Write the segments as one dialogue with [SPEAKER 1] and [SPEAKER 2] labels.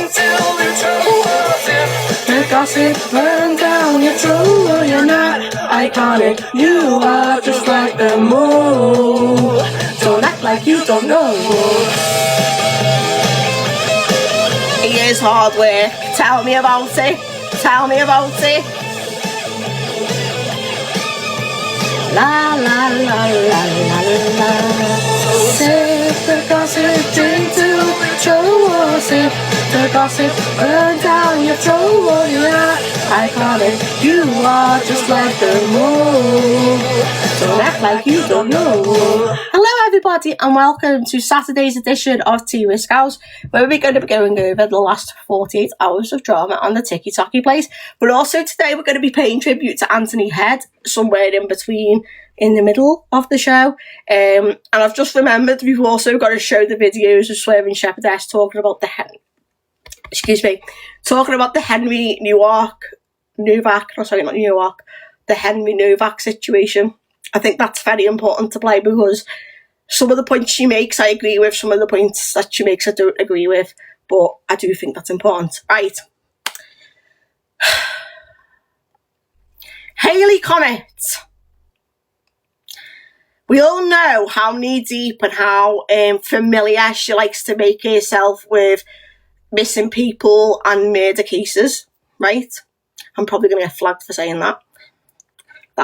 [SPEAKER 1] till the trouble was in. The gossip burned down your trouble. You're not iconic, you are just like the moon. Don't act like you don't know.
[SPEAKER 2] It is hard work. Tell me about it. Tell me about it. La la la la la la.
[SPEAKER 1] Sip the gossip, drink till the trouble. Sip the gossip, burn down your trouble. You're not iconic, you are just like the moon. Don't act like you don't know.
[SPEAKER 2] Hello everybody and welcome to Saturday's edition of Tea with Scouse, where we're going to be going over the last 48 hours of drama on the Tiki-Taki place. But also today we're going to be paying tribute to Anthony Head, somewhere in between, in the middle of the show. And I've just remembered we've also got to show the videos of Swerving Shepherdess talking about the Henry Novak situation. I think that's very important to play because some of the points she makes I agree with, some of the points that she makes I don't agree with, but I do think that's important. Right. Hayley Comet. We all know how knee-deep and how familiar she likes to make herself with missing people and murder cases, right? I'm probably going to get flagged for saying that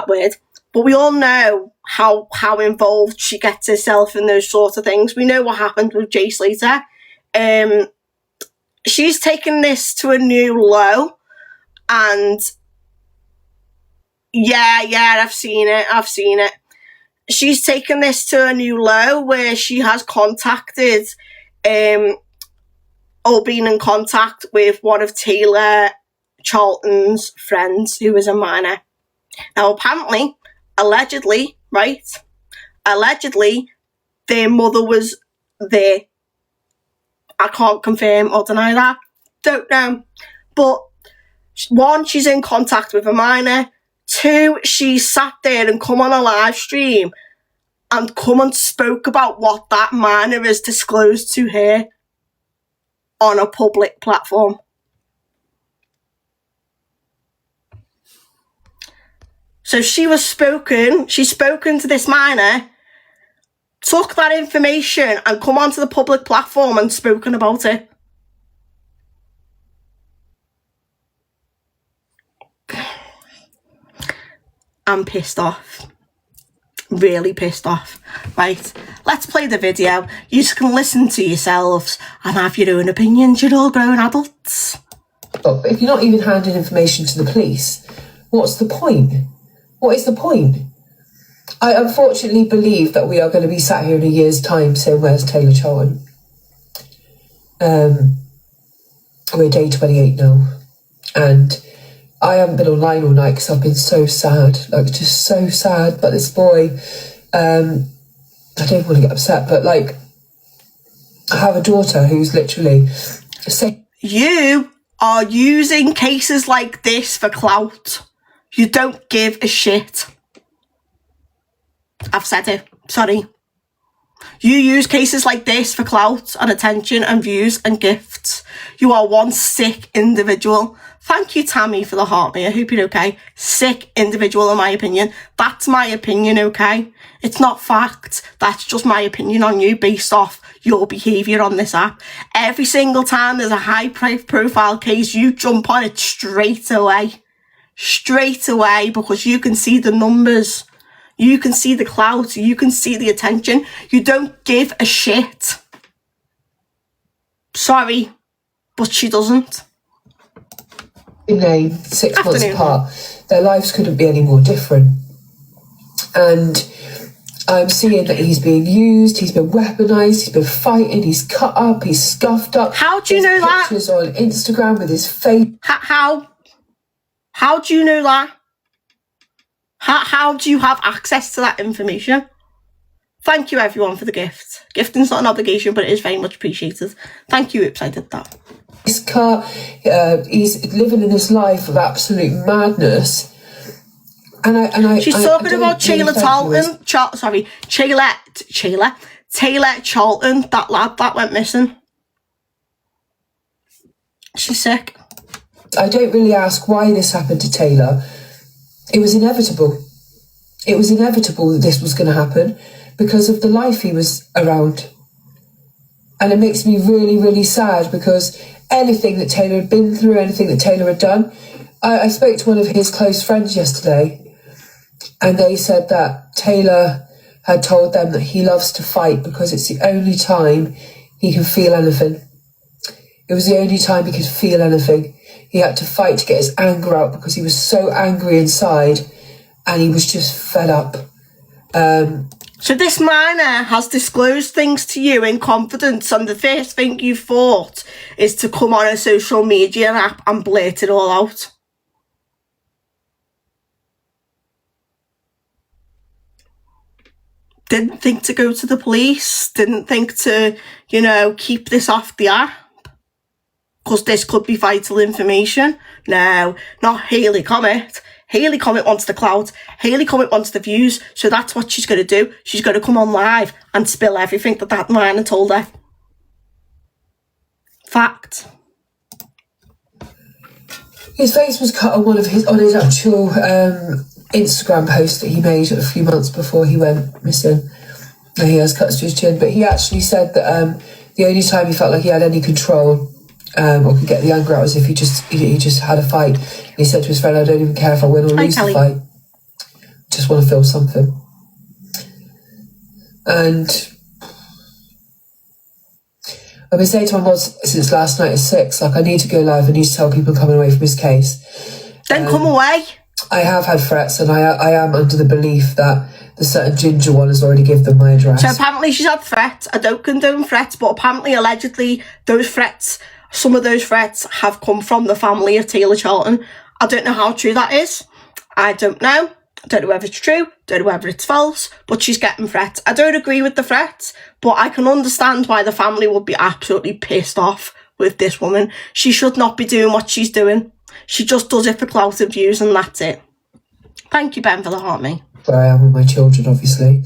[SPEAKER 2] word. But we all know how involved she gets herself in those sort of things. We know what happened with Jay Slater. She's taken this to a new low. And yeah, I've seen it. She's taken this to a new low where she has contacted or been in contact with one of Taylor Charlton's friends who is a minor. Now, apparently, allegedly, their mother was there. I can't confirm or deny that. Don't know. But one, she's in contact with a minor. Two, she sat there and come on a live stream and come and spoke about what that minor has disclosed to her on a public platform. So she's spoken to this minor, took that information and come onto the public platform and spoken about it. I'm pissed off. Really pissed off. Right, let's play the video. You can listen to yourselves and have your own opinions. You're all grown adults.
[SPEAKER 3] If you're not even handing information to the police, what's the point? What is the point? I unfortunately believe that we are going to be sat here in a year's time saying, where's Taylor Charlton? We're day 28 now. And I haven't been online all night because I've been so sad. Like, just so sad about this boy. I don't want to get upset, but, like, I have a daughter who's literally saying...
[SPEAKER 2] You are using cases like this for clout. You don't give a shit. I've said it. Sorry. You use cases like this for clout and attention and views and gifts. You are one sick individual. Thank you, Tammy, for the heart me. I hope you're okay. Sick individual, in my opinion. That's my opinion, okay? It's not fact. That's just my opinion on you based off your behaviour on this app. Every single time there's a high-profile case, you jump on it straight away. Straight away, because you can see the numbers. You can see the clout. You can see the attention. You don't give a shit. Sorry, but she doesn't.
[SPEAKER 3] Name 6 months apart, their lives couldn't be any more different. And I'm seeing that he's being used, he's been weaponised, he's been fighting, he's cut up, he's scuffed up.
[SPEAKER 2] How do you know that?
[SPEAKER 3] Pictures on Instagram with his face.
[SPEAKER 2] How do you know that? How do you have access to that information? Thank you, everyone, for the gift. Gifting's not an obligation, but it is very much appreciated. Thank you, Oops, I did that.
[SPEAKER 3] He's cut, he's living in this life of absolute madness.
[SPEAKER 2] She's talking about Taylor Charlton. Taylor Charlton, that lad that went missing. She's sick.
[SPEAKER 3] I don't really ask why this happened to Taylor. It was inevitable. It was inevitable that this was going to happen because of the life he was around. And it makes me really, really sad because anything that Taylor had been through, anything that Taylor had done, I spoke to one of his close friends yesterday and they said that Taylor had told them that he loves to fight because it's the only time he can feel anything. It was the only time he could feel anything. He had to fight to get his anger out because he was so angry inside and he was just fed up.
[SPEAKER 2] So this minor has disclosed things to you in confidence, and the first thing you thought is to come on a social media app and blurt it all out. Didn't think to go to the police, didn't think to, you know, keep this off the app, because this could be vital information. No, not Hayley Comet. Hayley Comet wants the clout. Hayley Comet wants the views. So that's what she's going to do. She's going to come on live and spill everything that minor told her. Fact.
[SPEAKER 3] His face was cut on on his actual Instagram post that he made a few months before he went missing. And he has cuts to his chin, but he actually said that the only time he felt like he had any control or could get the anger out was if he just had a fight. And he said to his friend, "I don't even care if I win or lose the fight. Just want to feel something." And I've been saying to my mum since last night at 6, like, I need to go live. I need to tell people coming away from his case.
[SPEAKER 2] Then come away.
[SPEAKER 3] I have had threats, and I am under the belief that the certain ginger one has already given them my address.
[SPEAKER 2] So apparently she's had threats. I don't condone threats, but apparently, allegedly, some of those threats have come from the family of Taylor Charlton. I don't know how true that is. I don't know. I don't know whether it's true. Don't know whether it's false. But she's getting threats. I don't agree with the threats, but I can understand why the family would be absolutely pissed off with this woman. She should not be doing what she's doing. She just does it for clout and views, and that's it. Thank you, Ben, for the heart me.
[SPEAKER 3] Where I am with my children, obviously.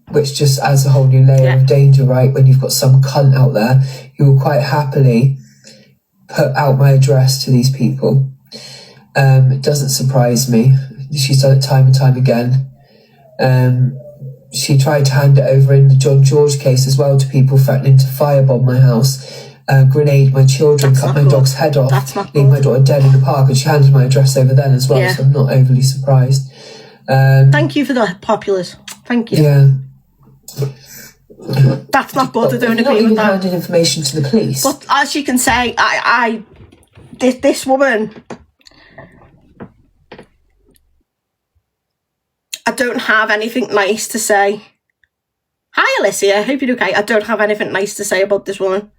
[SPEAKER 3] Which just adds a whole new layer of danger, right? When you've got some cunt out there who will quite happily put out my address to these people. It doesn't surprise me. She's done it time and time again. She tried to hand it over in the John George case as well to people threatening to firebomb my house, grenade my children, cut my dog's head off, leave my daughter dead in the park, and she handed my address over then as well, so I'm not overly surprised.
[SPEAKER 2] Thank you for the populars. Thank you.
[SPEAKER 3] Yeah.
[SPEAKER 2] That's not good. I don't agree with that.
[SPEAKER 3] Not even handed information to the police.
[SPEAKER 2] But as you can say, this woman, I don't have anything nice to say. Hi, Alicia. Hope you're okay. I don't have anything nice to say about this woman.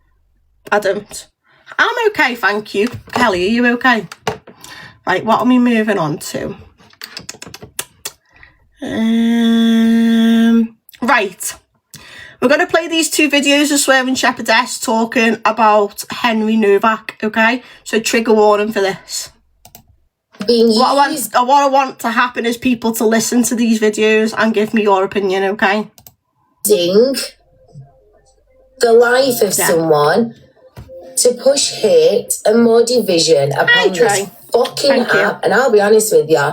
[SPEAKER 2] I don't. I'm okay, thank you. Kelly, are you okay? Right, what are we moving on to? Right. We're going to play these 2 videos of Swerving Shepherdess talking about Henry Novak, okay? So trigger warning for this. What I want to happen is people to listen to these videos and give me your opinion, okay?
[SPEAKER 4] The life of someone to push hate and more division upon this fucking app. And I'll be honest with you,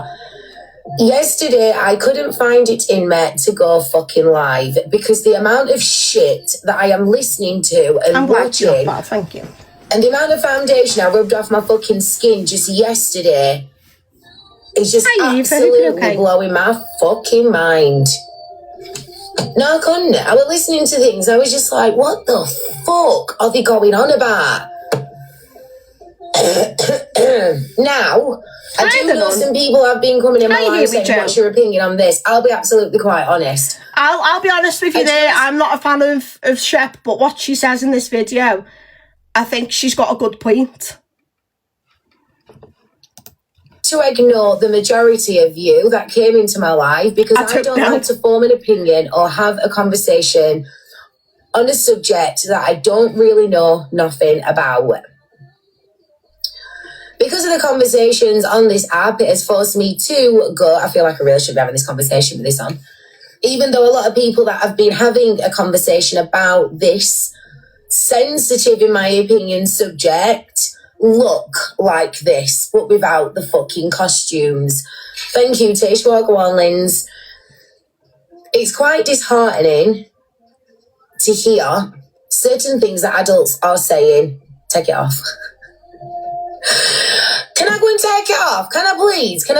[SPEAKER 4] yesterday I couldn't find it in me to go fucking live because the amount of shit that I am listening to and watching,
[SPEAKER 2] thank you,
[SPEAKER 4] and the amount of foundation I rubbed off my fucking skin just yesterday is just absolutely blowing my fucking mind. No, I couldn't. I was listening to things. I was just like, what the fuck are they going on about? Now, I do know some people have been coming in my life saying, what's your opinion on this? I'll be absolutely quite honest.
[SPEAKER 2] I'll be honest with you there. I'm not a fan of Shep, but what she says in this video, I think she's got a good point.
[SPEAKER 4] To ignore the majority of you that came into my life because I don't like to form an opinion or have a conversation on a subject that I don't really know nothing about. Because of the conversations on this app, it has forced me to go, I feel like I really should be having this conversation with this on. Even though a lot of people that have been having a conversation about this sensitive, in my opinion, subject look like this, but without the fucking costumes. Thank you, Tish. Well, go on, Linz. It's quite disheartening to hear certain things that adults are saying. Take it off. Can I go and take it off? Can I please? I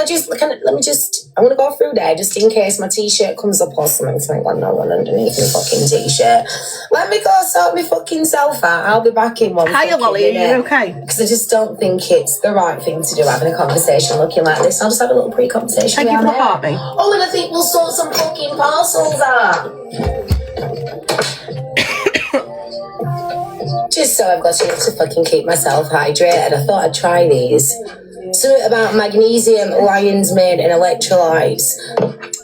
[SPEAKER 4] want to go through there just in case my t-shirt comes up or something. So I've got no one underneath my fucking t-shirt. Let me go sort my fucking self out. I'll be back in one
[SPEAKER 2] Hiya, Lolly, are you okay?
[SPEAKER 4] Because I just don't think it's the right thing to do, having a conversation looking like this. I'll just have a little pre-conversation.
[SPEAKER 2] Thank you for the heartbeat.
[SPEAKER 4] Oh, and I think we'll sort some fucking parcels out. Just so I've got enough to fucking keep myself hydrated. I thought I'd try these. Something about magnesium, lion's mane and electrolytes.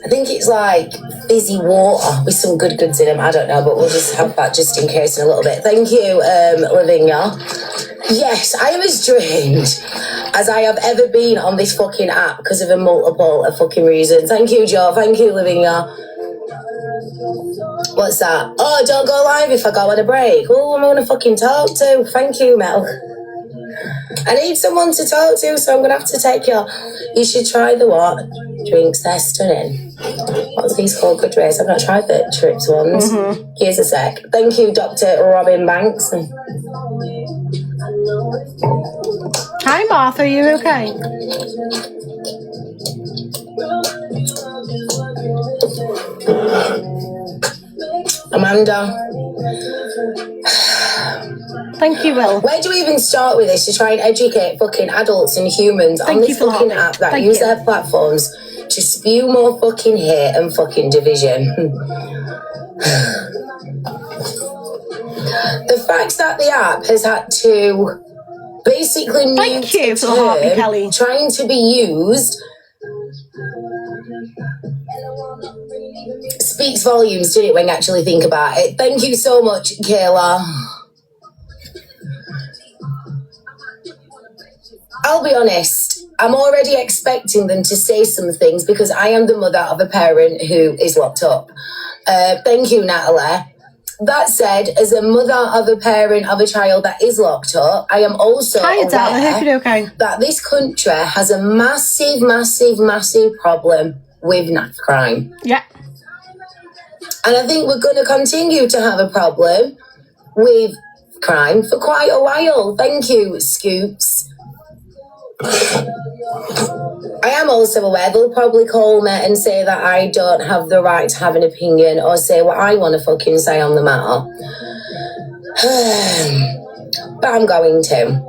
[SPEAKER 4] I think it's like fizzy water with some good goods in them. I don't know, but we'll just have that just in case in a little bit. Thank you, Lavinia. Yes, I am as drained as I have ever been on this fucking app because of a multiple of fucking reasons. Thank you, Joe. Thank you, Lavinia. What's that? Oh, don't go live if I go on a break. Oh, I'm going to fucking talk to. Thank you, Mel. I need someone to talk to, so I'm going to have to take you should try the what? Drinks, they're stunning. What's these called? Good race. I've not tried the trips ones. Mm-hmm. Here's a sec. Thank you, Dr. Robin Banks.
[SPEAKER 2] Hi, Martha, are you okay?
[SPEAKER 4] Amanda.
[SPEAKER 2] Thank you, Will.
[SPEAKER 4] Where do we even start with this to try and educate fucking adults and humans on this fucking app that use their platforms to spew more fucking hate and fucking division? The fact that the app has had to basically mute a term trying to be used speaks volumes, didn't it, when you actually think about it? Thank you so much, Kayla. I'll be honest, I'm already expecting them to say some things because I am the mother of a parent who is locked up. Thank you, Natalie. That said, as a mother of a parent of a child that is locked up, I am also aware that this country has a massive, massive, massive problem with knife crime.
[SPEAKER 2] Yeah.
[SPEAKER 4] And I think we're going to continue to have a problem with crime for quite a while. Thank you, Scoops. I am also aware they'll probably call me and say that I don't have the right to have an opinion or say what I want to fucking say on the matter. But I'm going to.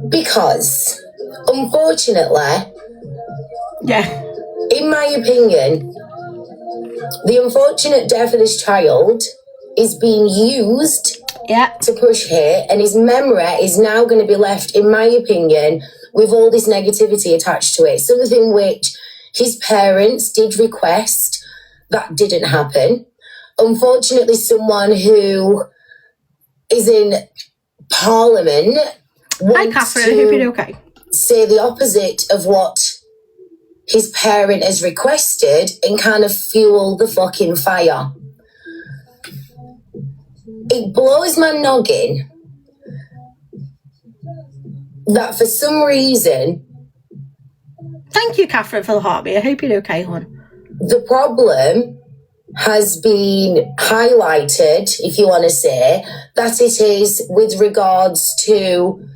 [SPEAKER 4] Because, unfortunately, in my opinion, the unfortunate death of this child is being used to push hate, and his memory is now going to be left, in my opinion, with all this negativity attached to it. Something which his parents did request that didn't happen. Unfortunately, someone who is in Parliament wants to say the opposite of what his parent has requested and kind of fuel the fucking fire. It blows my noggin that for some reason...
[SPEAKER 2] Thank you, Catherine, for the heartbeat. I hope you're okay, hon.
[SPEAKER 4] The problem has been highlighted, if you want to say, that it is with regards to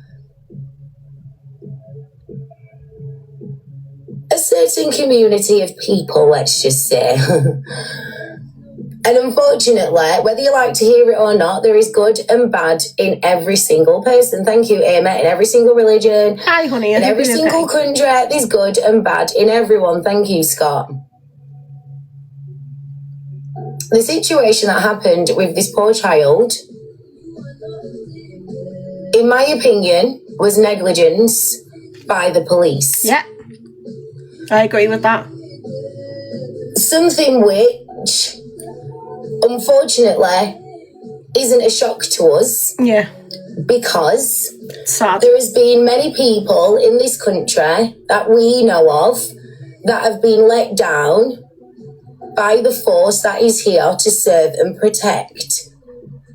[SPEAKER 4] a certain community of people, let's just say. And unfortunately, whether you like to hear it or not, there is good and bad in every single person. Thank you, Amy. In every single religion.
[SPEAKER 2] Hi, honey.
[SPEAKER 4] In every single country, there's good and bad in everyone. Thank you, Scott. The situation that happened with this poor child, in my opinion, was negligence by the police.
[SPEAKER 2] Yeah, I agree with that.
[SPEAKER 4] Something which, unfortunately, isn't a shock to us.
[SPEAKER 2] Yeah.
[SPEAKER 4] Because
[SPEAKER 2] sad.
[SPEAKER 4] There has been many people in this country that we know of that have been let down by the force that is here to serve and protect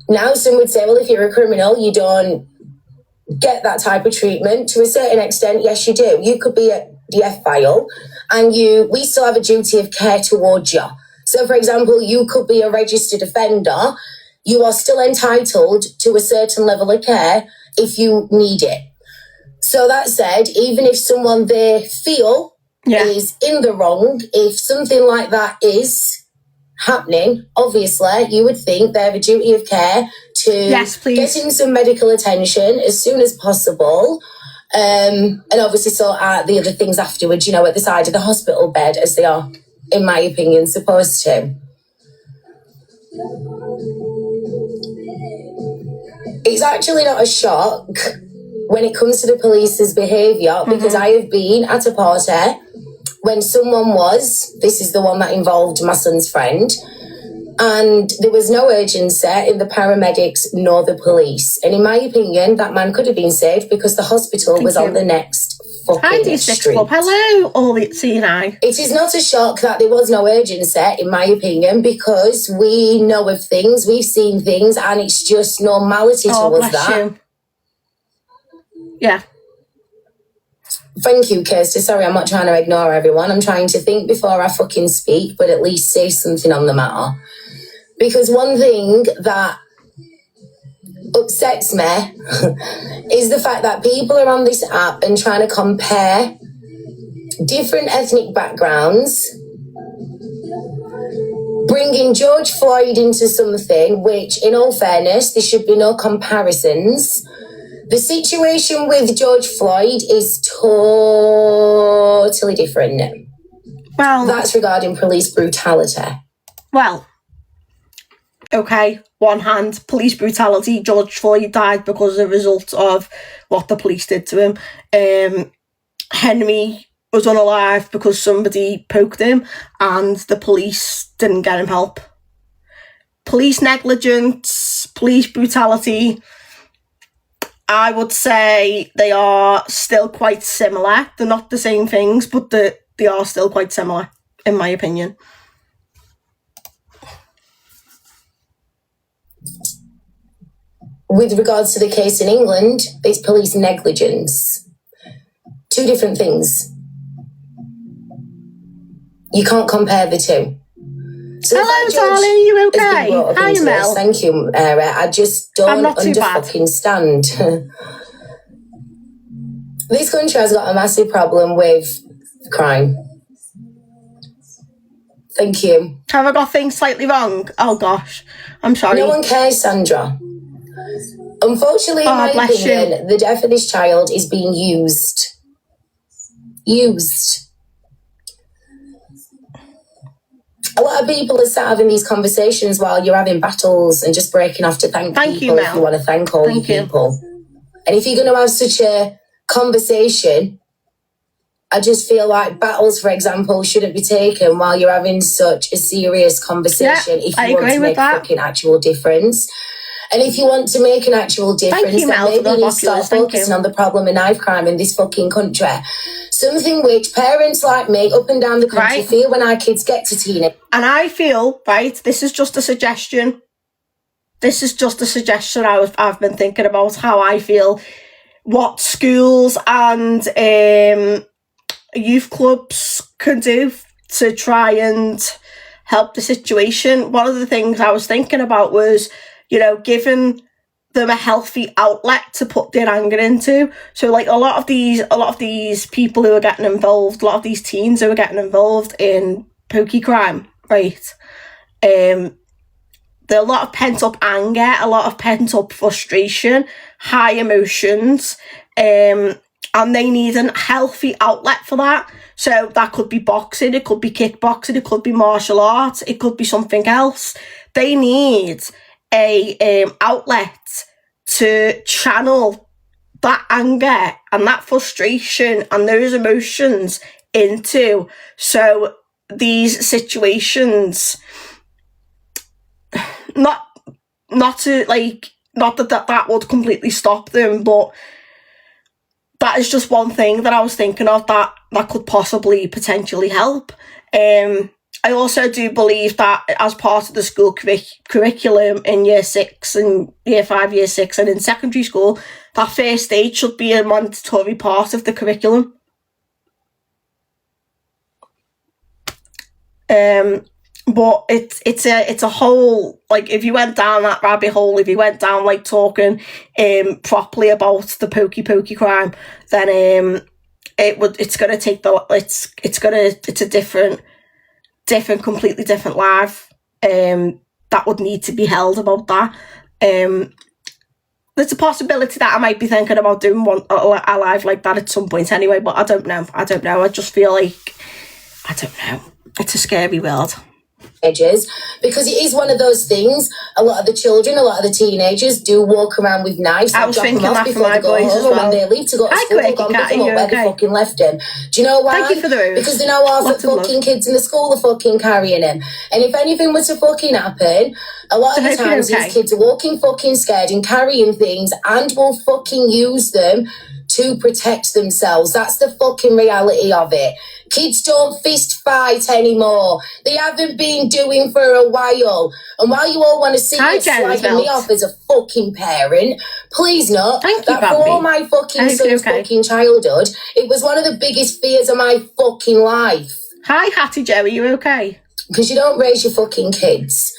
[SPEAKER 4] Now, some would say, well, if you're a criminal, you don't get that type of treatment. To a certain extent, yes, you do. You could be at the F-file and we still have a duty of care towards you. So, for example, you could be a registered offender. You are still entitled to a certain level of care if you need it. So that said, even if someone they feel is in the wrong, if something like that is happening, obviously you would think they have a duty of care to getting some medical attention as soon as possible, and obviously sort out the other things afterwards, at the side of the hospital bed, as they are, in my opinion, supposed to. It's actually not a shock when it comes to the police's behaviour, because I have been at a party when this is the one that involved my son's friend, and there was no urgency in the paramedics nor the police. And in my opinion, that man could have been saved because the hospital was on the next fucking street.
[SPEAKER 2] Hello, all the CNI.
[SPEAKER 4] It is not a shock that there was no urgency, in my opinion, because we know of things, we've seen things, and it's just normality to us that.
[SPEAKER 2] Yeah.
[SPEAKER 4] Thank you, Kirsty. Sorry, I'm not trying to ignore everyone. I'm trying to think before I fucking speak, but at least say something on the matter. Because one thing that upsets me is the fact that people are on this app and trying to compare different ethnic backgrounds, bringing George Floyd into something which, in all fairness, there should be no comparisons. The situation with George Floyd is totally different.
[SPEAKER 2] Well,
[SPEAKER 4] that's regarding police brutality.
[SPEAKER 2] Well, okay, one hand, police brutality. George Floyd died because of the result of what the police did to him. Henry was unalive because somebody poked him and the police didn't get him help. Police negligence, police brutality, I would say they are still quite similar. They're not the same things, but they are still quite similar, in my opinion.
[SPEAKER 4] With regards to the case in England, it's police negligence. Two different things. You can't compare the two. So
[SPEAKER 2] hello, darling, are you okay? Hi, Mel.
[SPEAKER 4] Thank you, I just don't fucking stand. This country has got a massive problem with crime. Thank you.
[SPEAKER 2] Have I got things slightly wrong? Oh gosh, I'm sorry.
[SPEAKER 4] No one cares, Sandra. Unfortunately, in my opinion, the death of this child is being used. A lot of people are sat having these conversations while you're having battles and just breaking off to thank people
[SPEAKER 2] you,
[SPEAKER 4] if you want to thank all your people. And if you're going to have such a conversation, I just feel like battles, for example, shouldn't be taken while you're having such a serious conversation if you want to make a fucking actual difference. And if you want to make an actual difference, then maybe you need to start focusing on the problem of knife crime in this fucking country. Something which parents like me up and down the country feel when our kids get to teenage.
[SPEAKER 2] And I feel, this is just a suggestion. This is just a suggestion I've been thinking about how I feel, what schools and youth clubs can do to try and help the situation. One of the things I was thinking about was, giving them a healthy outlet to put their anger into. So like a lot of these people who are getting involved, a lot of these teens who are getting involved in pokey crime, right? There are a lot of pent up anger, a lot of pent up frustration, high emotions, and they need a healthy outlet for that. So that could be boxing, it could be kickboxing, it could be martial arts, it could be something else. They need a outlet to channel that anger and that frustration and those emotions into, so these situations not that would completely stop them, but that is just one thing that I was thinking of that could possibly potentially help. I also do believe that as part of the school curriculum in year 6 and year 5, year 6 and in secondary school, that first aid should be a mandatory part of the curriculum. But it's a whole, like, if you went down that rabbit hole, if you went down like talking properly about the pokey crime, then it's a different completely different life that would need to be held about that. There's a possibility that I might be thinking about doing a live like that at some point anyway, but I don't know. I just feel like, I don't know. It's a scary world.
[SPEAKER 4] Edges, because it is one of those things. A lot of the children, a lot of the teenagers do walk around with knives.
[SPEAKER 2] I was thinking that for my boys as well.
[SPEAKER 4] When they leave to go to school, they've gone pick them up where they fucking left them. Do you know why?
[SPEAKER 2] Thank you for the rose.
[SPEAKER 4] Because they know half the fucking kids in the school are fucking carrying him. And if anything were to fucking happen, a lot of the times these kids are walking fucking scared and carrying things and will fucking use them to protect themselves. That's the fucking reality of it. Kids don't fist fight anymore. They haven't been doing for a while. And while you all want to see it slagging me off as a fucking parent, please note that for all my fucking son's fucking childhood, it was one of the biggest fears of my fucking life.
[SPEAKER 2] Hi, Hattie Joe, are you okay?
[SPEAKER 4] Because you don't raise your fucking kids.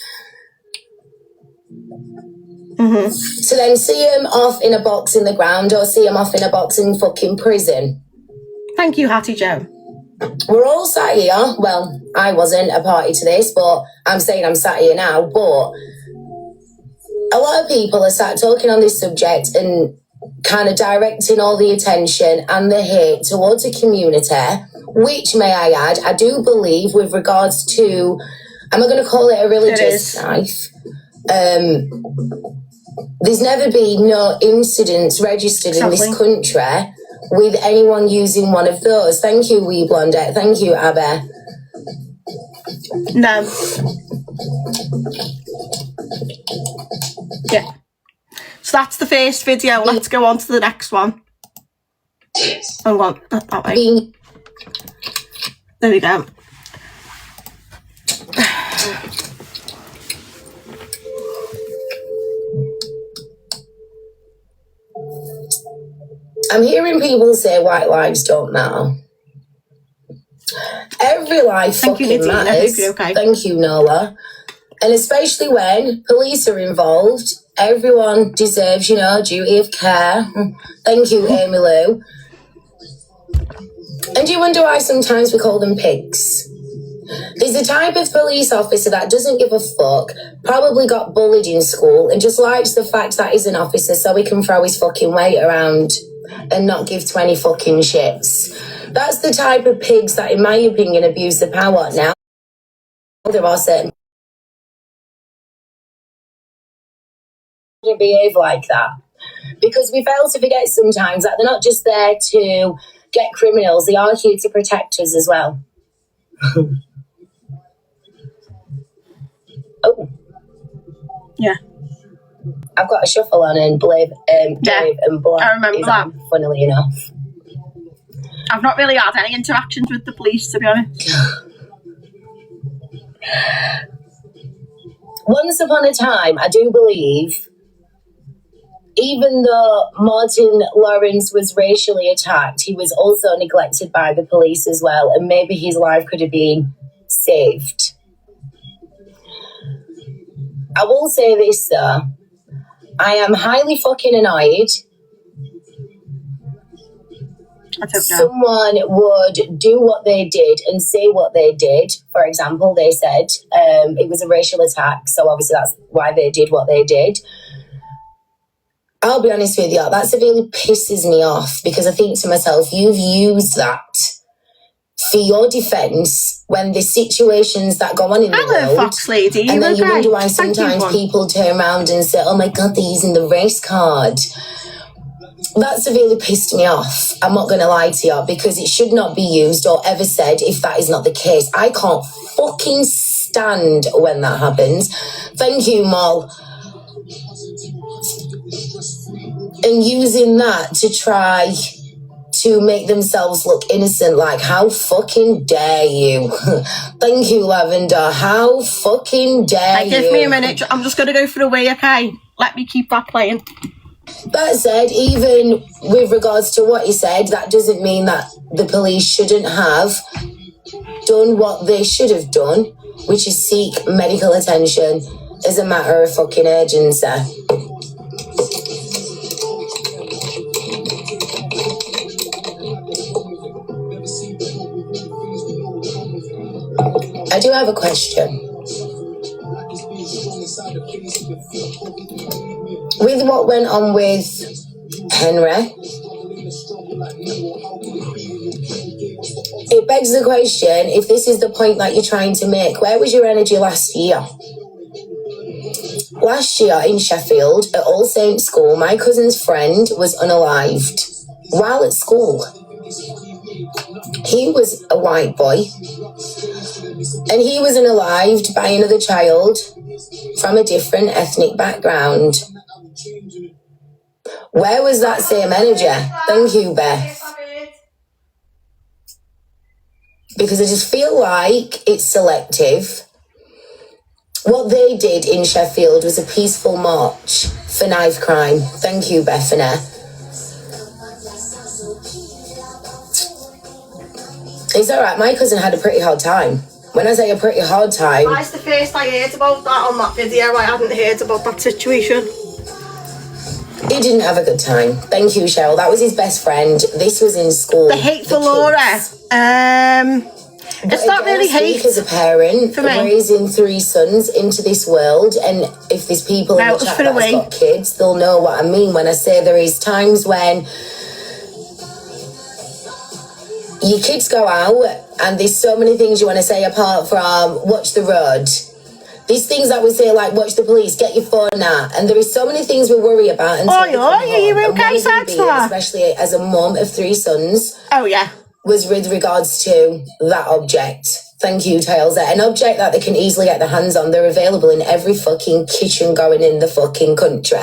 [SPEAKER 2] Mm-hmm.
[SPEAKER 4] So then see him off in a box in the ground or see him off in a box in fucking prison.
[SPEAKER 2] Thank you, Hattie Joe.
[SPEAKER 4] We're all sat here. Well, I wasn't a party to this, but I'm saying I'm sat here now. But a lot of people are sat talking on this subject and kind of directing all the attention and the hate towards a community, which, may I add, I do believe with regards to, am I going to call it a religious knife? There's never been no incidents registered in this country with anyone using one of those. Thank you, Wee Blondette. Thank you, Abba.
[SPEAKER 2] No. Yeah. So that's the first video. Let's go on to the next one. Hang on. That way. There we go.
[SPEAKER 4] I'm hearing people say white lives don't matter. Every life fucking matters. Thank you, Noah. And especially when police are involved, everyone deserves, duty of care. Thank you, Amy Lou. And do you wonder why sometimes we call them pigs? There's a type of police officer that doesn't give a fuck, probably got bullied in school, and just likes the fact that he's an officer so he can throw his fucking weight around and not give 20 fucking shits. That's the type of pigs that, in my opinion, abuse the power. Now, there are certain people who behave like that. Because we fail to forget sometimes that they're not just there to get criminals, they are here to protect us as well. Oh.
[SPEAKER 2] Yeah.
[SPEAKER 4] I've got a shuffle on and Dave and Black.
[SPEAKER 2] I remember that.
[SPEAKER 4] Funnily enough.
[SPEAKER 2] I've not really had any interactions with the police, to be honest.
[SPEAKER 4] Once upon a time, I do believe, even though Martin Lawrence was racially attacked, he was also neglected by the police as well, and maybe his life could have been saved. I will say this, though. I am highly fucking annoyed. Someone would do what they did and say what they did. For example, they said it was a racial attack, so obviously that's why they did what they did. I'll be honest with you, that severely pisses me off because I think to myself, you've used that for your defence when there's situations that go on in the world.
[SPEAKER 2] Fox Lady.
[SPEAKER 4] And then you wonder why sometimes people turn around and say, oh my God, they're using the race card. That severely pissed me off. I'm not going to lie to you because it should not be used or ever said if that is not the case. I can't fucking stand when that happens. Thank you, Moll. And using that to try to make themselves look innocent. Like, how fucking dare you? Thank you, Lavender. How fucking dare you?
[SPEAKER 2] Give me a minute. I'm just going to go for a wee, okay? Let me keep that playing.
[SPEAKER 4] That said, even with regards to what he said, that doesn't mean that the police shouldn't have done what they should have done, which is seek medical attention as a matter of fucking urgency. I do have a question. With what went on with Henry, it begs the question, if this is the point that you're trying to make, where was your energy last year? Last year in Sheffield, at All Saints School, my cousin's friend was unalived while at school. He was a white boy, and he was unalived by another child from a different ethnic background. Where was that same energy? Thank you, Beth. Because I just feel like it's selective. What they did in Sheffield was a peaceful march for knife crime. Thank you, Bethany. It's all right. My cousin had a pretty hard time. When I say a pretty hard time...
[SPEAKER 2] That's the first I heard about that on that video. I hadn't heard about that situation.
[SPEAKER 4] He didn't have a good time. Thank you, Cheryl. That was his best friend. This was in school.
[SPEAKER 2] The hate for Laura. It's not really hate.
[SPEAKER 4] As a parent,
[SPEAKER 2] for me,
[SPEAKER 4] raising 3 sons into this world, and if there's people in the chat that's got kids, they'll know what I mean when I say there is times when your kids go out and there's so many things you want to say apart from watch the road. These things that we say, like, watch the police, get your phone out. And there is so many things we worry about. Until
[SPEAKER 2] you okay,
[SPEAKER 4] especially as a mum of 3 sons.
[SPEAKER 2] Oh, yeah.
[SPEAKER 4] Was with regards to that object. Thank you, Tails. An object that they can easily get their hands on. They're available in every fucking kitchen going in the fucking country.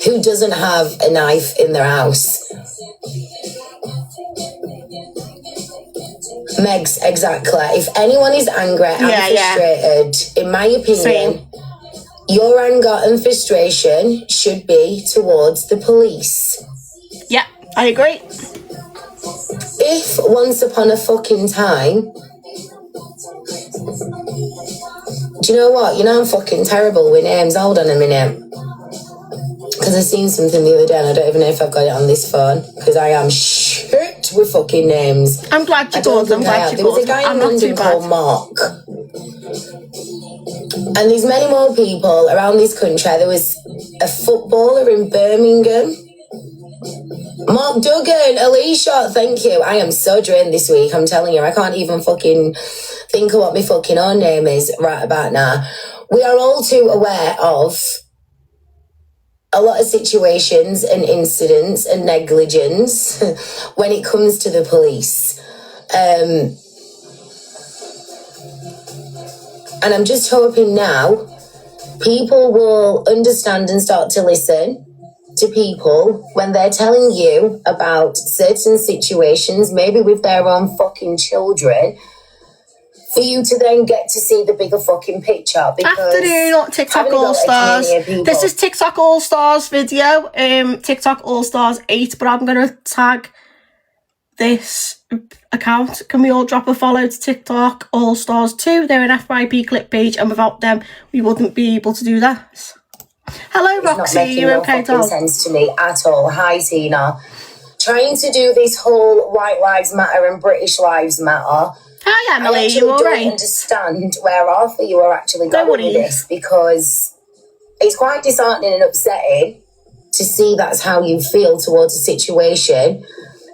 [SPEAKER 4] Who doesn't have a knife in their house? Megs, exactly. If anyone is angry and frustrated, in my opinion, your anger and frustration should be towards the police.
[SPEAKER 2] Yeah, I agree.
[SPEAKER 4] If once upon a fucking time, do you know what? You know I'm fucking terrible with names. Hold on a minute. Because I seen something the other day and I don't even know if I've got it on this phone. Because I am shit with fucking names.
[SPEAKER 2] I'm glad you called. I'm glad you called.
[SPEAKER 4] There was a guy in London called Mark. And there's many more people around this country. There was a footballer in Birmingham. Mark Duggan, Alicia, thank you. I am so drained this week, I'm telling you. I can't even fucking think of what my fucking own name is right about now. We are all too aware of a lot of situations and incidents and negligence when it comes to the police. And I'm just hoping now people will understand and start to listen to people when they're telling you about certain situations, maybe with their own fucking children, for you to then get to see the bigger fucking picture.
[SPEAKER 2] Afternoon, not TikTok All Stars. This is TikTok All Stars video, TikTok All Stars 8, but I'm going to tag this account. Can we all drop a follow to TikTok All Stars 2? They're an FYP clip page, and without them, we wouldn't be able to do that. Hello, Roxy. Are you okay, doll?
[SPEAKER 4] It's not making no fucking sense to me at all. Hi, Tina. Trying to do this whole White Lives Matter and British Lives Matter.
[SPEAKER 2] Hi, Emily. You all right?
[SPEAKER 4] I don't understand where half of you are actually going with this, because it's quite disheartening and upsetting to see that's how you feel towards a situation.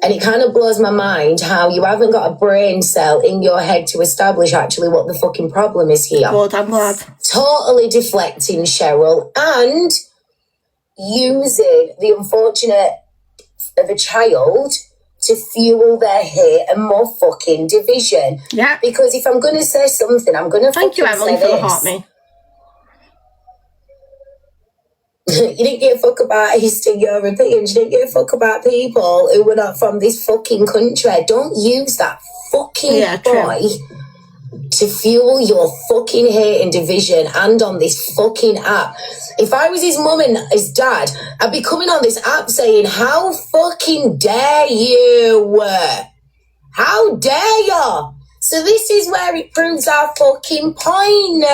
[SPEAKER 4] And it kind of blows my mind how you haven't got a brain cell in your head to establish actually what the fucking problem is here.
[SPEAKER 2] Good, I'm glad.
[SPEAKER 4] Totally deflecting, Cheryl, and using the unfortunate of a child to fuel their hate and more fucking division.
[SPEAKER 2] Yeah.
[SPEAKER 4] Because if I'm going to say something, I'm going to
[SPEAKER 2] Thank you, Emily, for the heart me.
[SPEAKER 4] You didn't give a fuck about Eastern Europeans. You didn't give a fuck about people who were not from this fucking country. Don't use that fucking boy to fuel your fucking hate and division and on this fucking app. If I was his mum and his dad, I'd be coming on this app saying, how fucking dare you? How dare you? So this is where it proves our fucking point.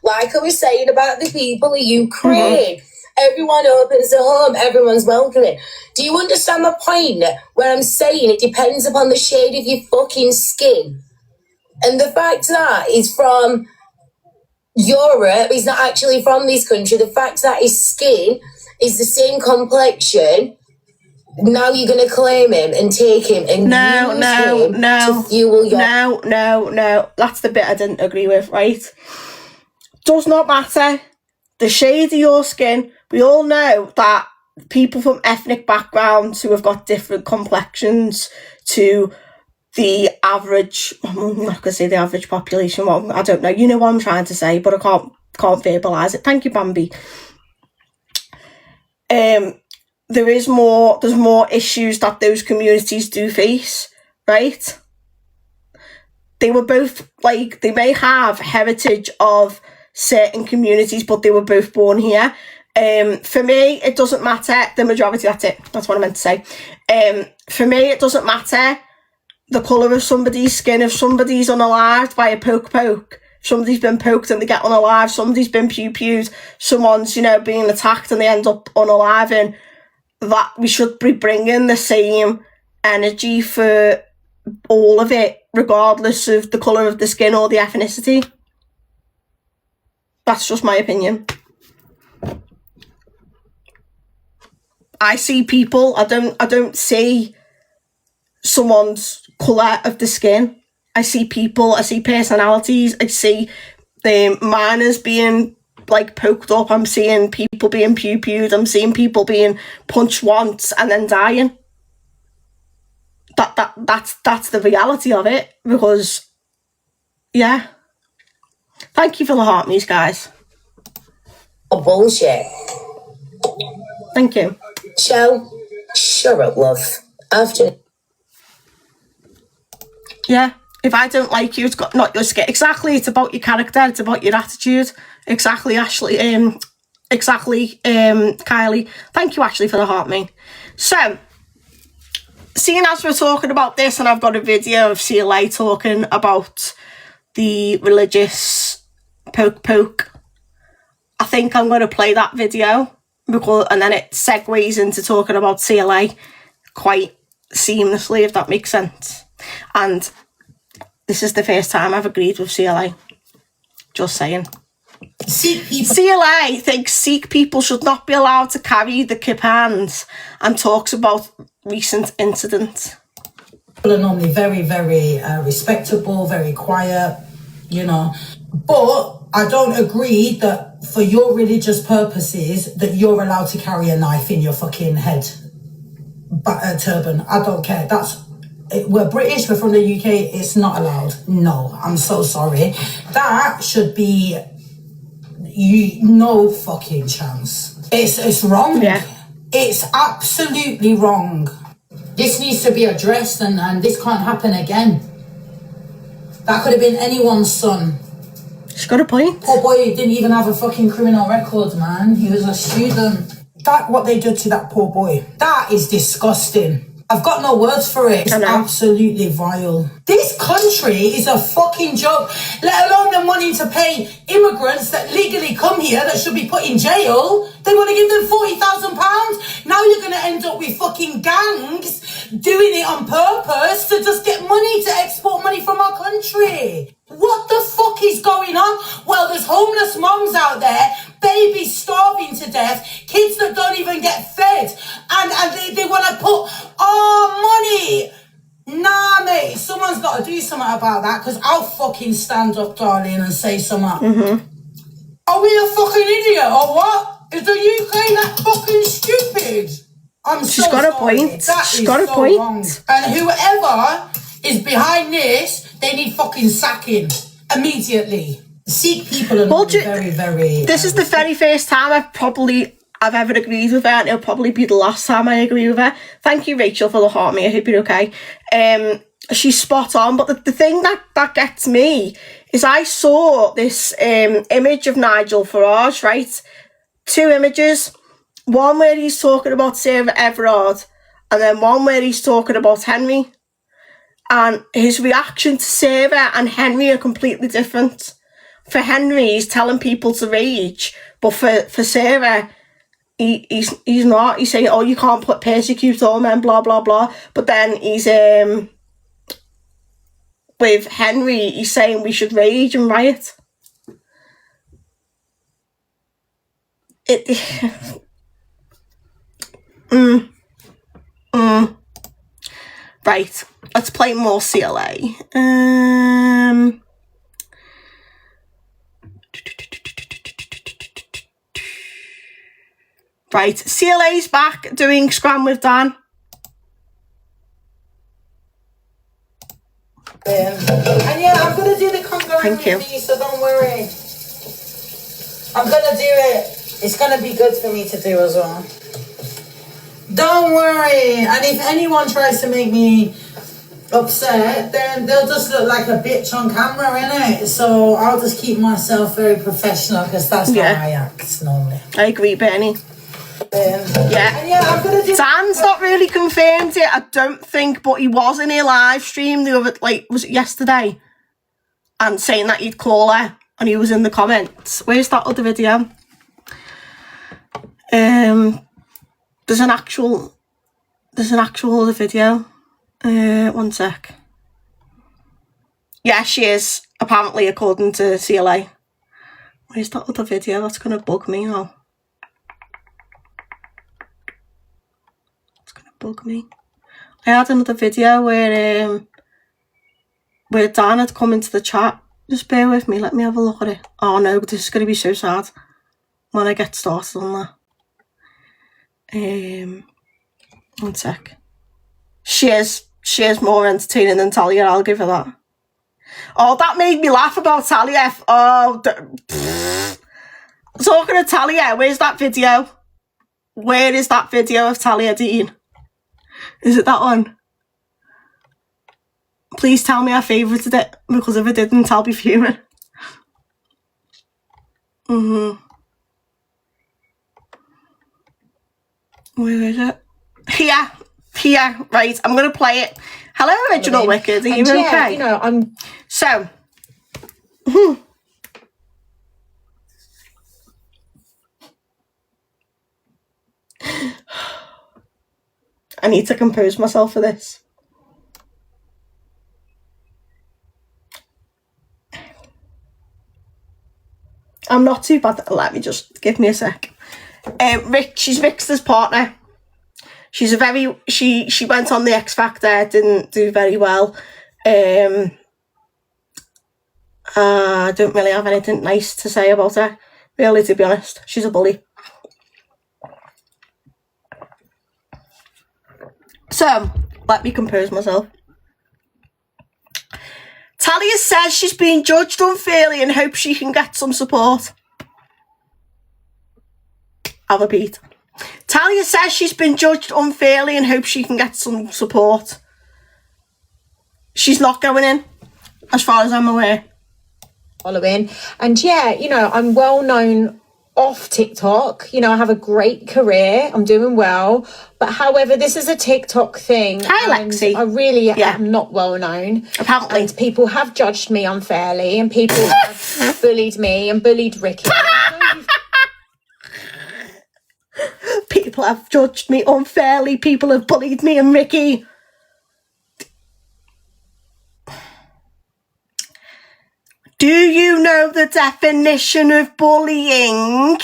[SPEAKER 4] Like I was saying about the people of Ukraine. Everyone opens their home, everyone's welcoming. Do you understand my point where I'm saying it depends upon the shade of your fucking skin? And the fact that he's from Europe, he's not actually from this country, the fact that his skin is the same complexion, now you're going to claim him and take him and use him to fuel your...
[SPEAKER 2] No. That's the bit I didn't agree with, right? Does not matter. The shade of your skin, we all know that people from ethnic backgrounds who have got different complexions to the average, I'm not going to say the average population, well, I don't know, you know what I'm trying to say, but I can't verbalise it. Thank you, Bambi. There's more issues that those communities do face, right? They were both, like, they may have heritage of certain communities, but they were both born here. For me, it doesn't matter. The majority, that's what I meant to say. For me, it doesn't matter the colour of somebody's skin. If somebody's unalived by a poke, somebody's been poked and they get unalived, somebody's been pew-pewed, someone's, being attacked and they end up unaliving, that we should be bringing the same energy for all of it, regardless of the colour of the skin or the ethnicity. That's just my opinion. I see people, I don't see someone's colour of the skin. I see people, I see personalities, I see minors being like poked up, I'm seeing people being pew-pewed, I'm seeing people being punched once and then dying. That's the reality of it, because yeah. Thank you for the heart, me's guys.
[SPEAKER 4] Oh, bullshit.
[SPEAKER 2] Thank you.
[SPEAKER 4] Shell, shut up, love. After.
[SPEAKER 2] Yeah, if I don't like you, it's got not your skin. Exactly, it's about your character, it's about your attitude. Exactly, Ashley. Kylie. Thank you, Ashley, for the heart, me. So, seeing as we're talking about this, and I've got a video of CLA talking about the religious poke, I think I'm going to play that video, and then it segues into talking about CLA quite seamlessly, if that makes sense. And this is the first time I've agreed with CLA. Just saying. CLA thinks Sikh people should not be allowed to carry the kippans and talks about recent incidents.
[SPEAKER 5] People are normally very, very respectable, very quiet, But I don't agree that for your religious purposes that you're allowed to carry a knife in your fucking head. But a turban, I don't care. We're British, we're from the UK, it's not allowed. No, I'm so sorry. That should be no fucking chance. It's wrong.
[SPEAKER 2] Yeah.
[SPEAKER 5] It's absolutely wrong. This needs to be addressed, and this can't happen again. That could have been anyone's son.
[SPEAKER 2] She's got a point.
[SPEAKER 5] Poor boy didn't even have a fucking criminal record, man. He was a student. What they did to that poor boy, that is disgusting. I've got no words for it. It's absolutely vile. This country is a fucking joke, let alone them wanting to pay immigrants that legally come here that should be put in jail. They want to give them £40,000. Now you're going to end up with fucking gangs doing it on purpose to just get money, to export money from our country. What the fuck is going on? Well, there's homeless moms out there, babies starving to death, kids that don't even get fed, and they want to put money. Nah, mate, someone's got to do something about that, because I'll fucking stand up, darling, and say something.
[SPEAKER 2] Mm-hmm.
[SPEAKER 5] Are we a fucking idiot or what? Is the UK that fucking stupid?
[SPEAKER 2] She's got a point. She's got a point. Wrong.
[SPEAKER 5] And whoever is behind this, they need fucking sacking immediately. Sikh people are very, very...
[SPEAKER 2] This is the very first time I've probably I've ever agreed with her, and it'll probably be the last time I agree with her. Thank you, Rachel, for the heart me. I hope you're okay. She's spot on, but the thing that gets me is I saw this image of Nigel Farage, right? 2 images. One where he's talking about Sarah Everard, and then one where he's talking about Henry. And his reaction to Sarah and Henry are completely different. For Henry, he's telling people to rage, but for Sarah, he's not. He's saying, oh, you can't persecute all men, blah, blah, blah. But then he's, with Henry, he's saying we should rage and riot. Right, let's play more CLA. Right, CLA's back doing Scram with Dan.
[SPEAKER 5] And yeah, I'm going to do the concurrent
[SPEAKER 2] Thank you.
[SPEAKER 5] with you, so don't worry. I'm going to do it. It's going to be good for me to do as well. Don't worry. And if anyone tries to make me upset, then they'll just look like a bitch on camera, innit? So I'll just keep myself very professional, because that's how I act normally.
[SPEAKER 2] I agree, Bernie. Yeah.
[SPEAKER 5] And yeah, I'm gonna do.
[SPEAKER 2] Dan's not really confirmed it, I don't think, but he was in a live stream the other, was it yesterday? And saying that he'd call her, and he was in the comments. Where's that other video? There's an actual other video. One sec. Yeah, she is, apparently, according to CLA. Where's that other video? That's gonna bug me now. Bug me. I had another video where Dan had come into the chat. Just bear with me, let me have a look at it. Oh no, this is going to be so sad when I get started on that. One sec. She is more entertaining than Talia, I'll give her that. Oh, that made me laugh about Talia. Oh, talking of Talia, where's that video? Where is that video of Talia Dean? Is it that one? Please tell me I favourited it, because if I didn't, I'll be fuming. Where is it? Here, right, I'm going to play it. Hello, Original Wicked, are you okay?
[SPEAKER 1] You know, I'm...
[SPEAKER 2] So, I need to compose myself for this. I'm not too bad. Let me just give me a sec. She's Rick's partner. She's she went on the X Factor, didn't do very well. I don't really have anything nice to say about her, really, to be honest. She's a bully. So, let me compose myself. Talia says she's being judged unfairly and hopes she can get some support. I'll repeat. Talia says she's been judged unfairly and hopes she can get some support. She's not going in, as far as I'm aware.
[SPEAKER 1] Following. And yeah, you know, I'm well known off TikTok. You know, I have a great career. I'm doing well. But however, this is a TikTok thing.
[SPEAKER 2] Hi, Lexi.
[SPEAKER 1] I really am not well known.
[SPEAKER 2] Apparently.
[SPEAKER 1] And people have judged me unfairly, and people have bullied me and bullied Ricky.
[SPEAKER 2] People have judged me unfairly. People have bullied me and Ricky. Do you know the definition of bullying?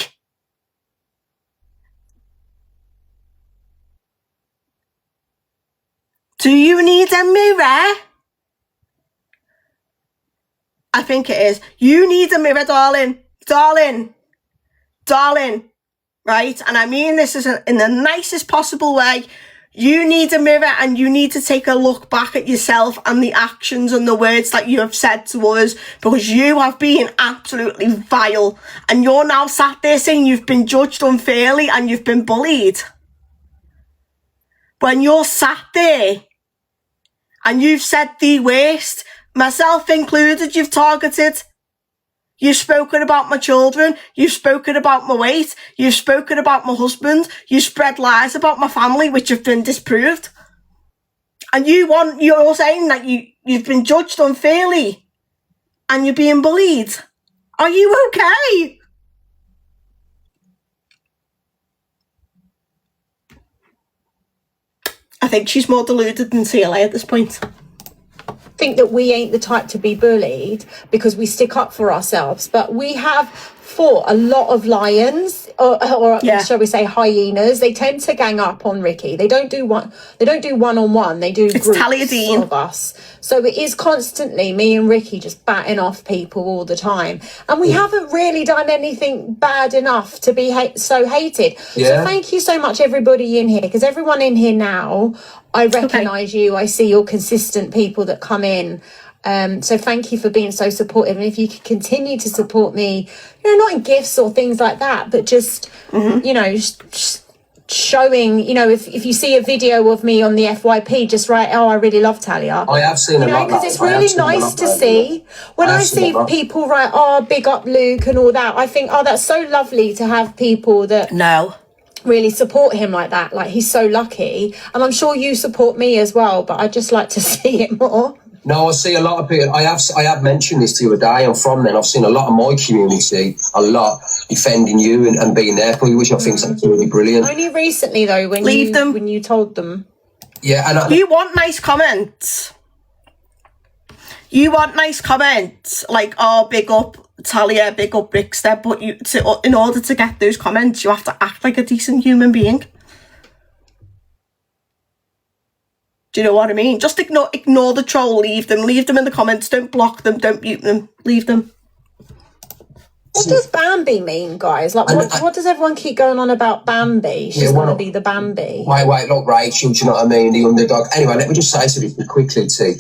[SPEAKER 2] Do you need a mirror? I think it is. You need a mirror, darling. Darling. Right? And I mean this in the nicest possible way. You need a mirror and you need to take a look back at yourself and the actions and the words that you have said to others, because you have been absolutely vile. And you're now sat there saying you've been judged unfairly and you've been bullied. When you're sat there and you've said the worst, myself included, you've targeted. You've spoken about my children. You've spoken about my weight. You've spoken about my husband. You spread lies about my family, which have been disproved. And you're saying that you've been judged unfairly and you're being bullied. Are you okay? I think she's more deluded than CLA at this point.
[SPEAKER 6] Think that we ain't the type to be bullied because we stick up for ourselves, but we have fought a lot of lions or shall we say hyenas. They tend to gang up on Ricky. They don't do one-on-one, they do groups of us. So it is constantly me and Ricky just batting off people all the time, and we haven't really done anything bad enough to be so hated. So thank you so much everybody in here, because everyone in here now, I recognise you. I see your consistent people that come in. So thank you for being so supportive. And if you could continue to support me, not in gifts or things like that, but just, showing, if you see a video of me on the FYP, just write, oh, I really love Talia.
[SPEAKER 7] I have seen a lot.
[SPEAKER 6] Because it's really nice to see. When I see people write, oh, big up Luke and all that, I think, oh, that's so lovely to have people that... really support him like that. Like, he's so lucky, and I'm sure you support me as well, but I'd just like to see it more.
[SPEAKER 7] No, I see a lot of people. I have mentioned this the other day, and from then I've seen a lot of my community, a lot defending you and being there for you, which I think is absolutely brilliant.
[SPEAKER 6] Only recently though, when you told them.
[SPEAKER 7] Yeah, and
[SPEAKER 2] you want nice comments. You want nice comments like, oh, big up Talia, big up Rickster, but in order to get those comments, you have to act like a decent human being. Do you know what I mean? Just ignore the troll, leave them in the comments, don't block them, don't mute them, leave them.
[SPEAKER 6] What does Bambi mean, guys? Like, what does everyone keep going on about Bambi? She's going to be the Bambi.
[SPEAKER 7] Wait, look, Rachel, do you know what I mean? The underdog. Anyway, let me just say something quickly, T.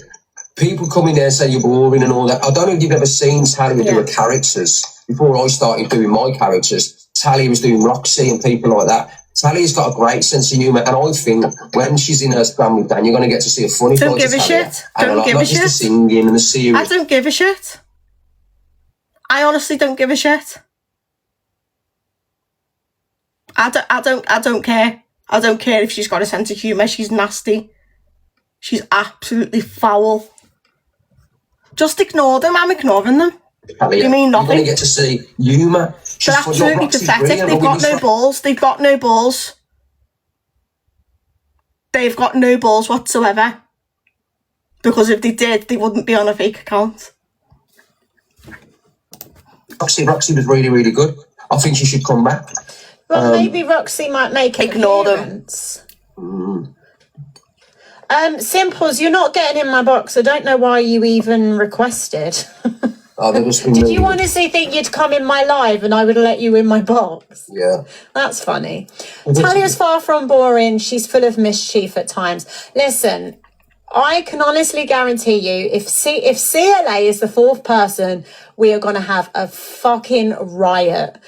[SPEAKER 7] People come in there and say you're boring and all that. I don't know if you've ever seen Talia do her characters. Before I started doing my characters, Talia was doing Roxy and people like that. Talia's got a great sense of humour, and I think when she's in her stand with Dan, you're going to get to see a funny side of Talia.
[SPEAKER 2] Don't give a shit. Don't give a shit.
[SPEAKER 7] Not just the singing and the serious.
[SPEAKER 2] I don't give a shit. I honestly don't give a shit. I don't care. I don't care if she's got a sense of humour. She's nasty. She's absolutely foul. Just ignore them. I'm ignoring them.
[SPEAKER 7] Talia,
[SPEAKER 2] you mean nothing?
[SPEAKER 7] You're going to get to see humour.
[SPEAKER 2] They're absolutely pathetic. They've got no balls. They've got no balls. They've got no balls whatsoever. Because if they did, they wouldn't be on a fake account.
[SPEAKER 7] Roxy was really, really good. I think she should come back.
[SPEAKER 6] Well, maybe Roxy might make an appearance. Simples, you're not getting in my box. I don't know why you even requested. Did you honestly think you'd come in my live and I would let you in my box?
[SPEAKER 7] Yeah.
[SPEAKER 6] That's funny. Talia's far from boring. She's full of mischief at times. Listen, I can honestly guarantee you, if CLA is the fourth person, we are going to have a fucking riot.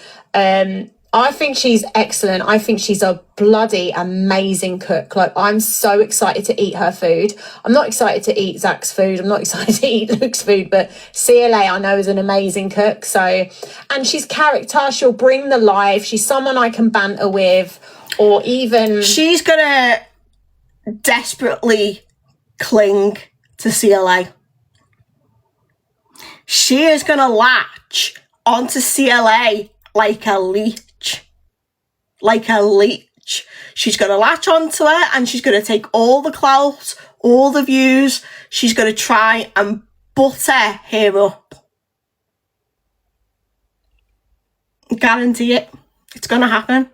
[SPEAKER 6] I think she's excellent. I think she's a bloody amazing cook. Like, I'm so excited to eat her food. I'm not excited to eat Zach's food. I'm not excited to eat Luke's food, but CLA I know is an amazing cook. So, and she's character. She'll bring the life. She's someone I can banter with, or even...
[SPEAKER 2] She's going to desperately cling to CLA. She is going to latch onto CLA like a leech. Like a leech. She's going to latch onto her and she's going to take all the clout, all the views. She's going to try and butter her up. Guarantee it. It's going to happen.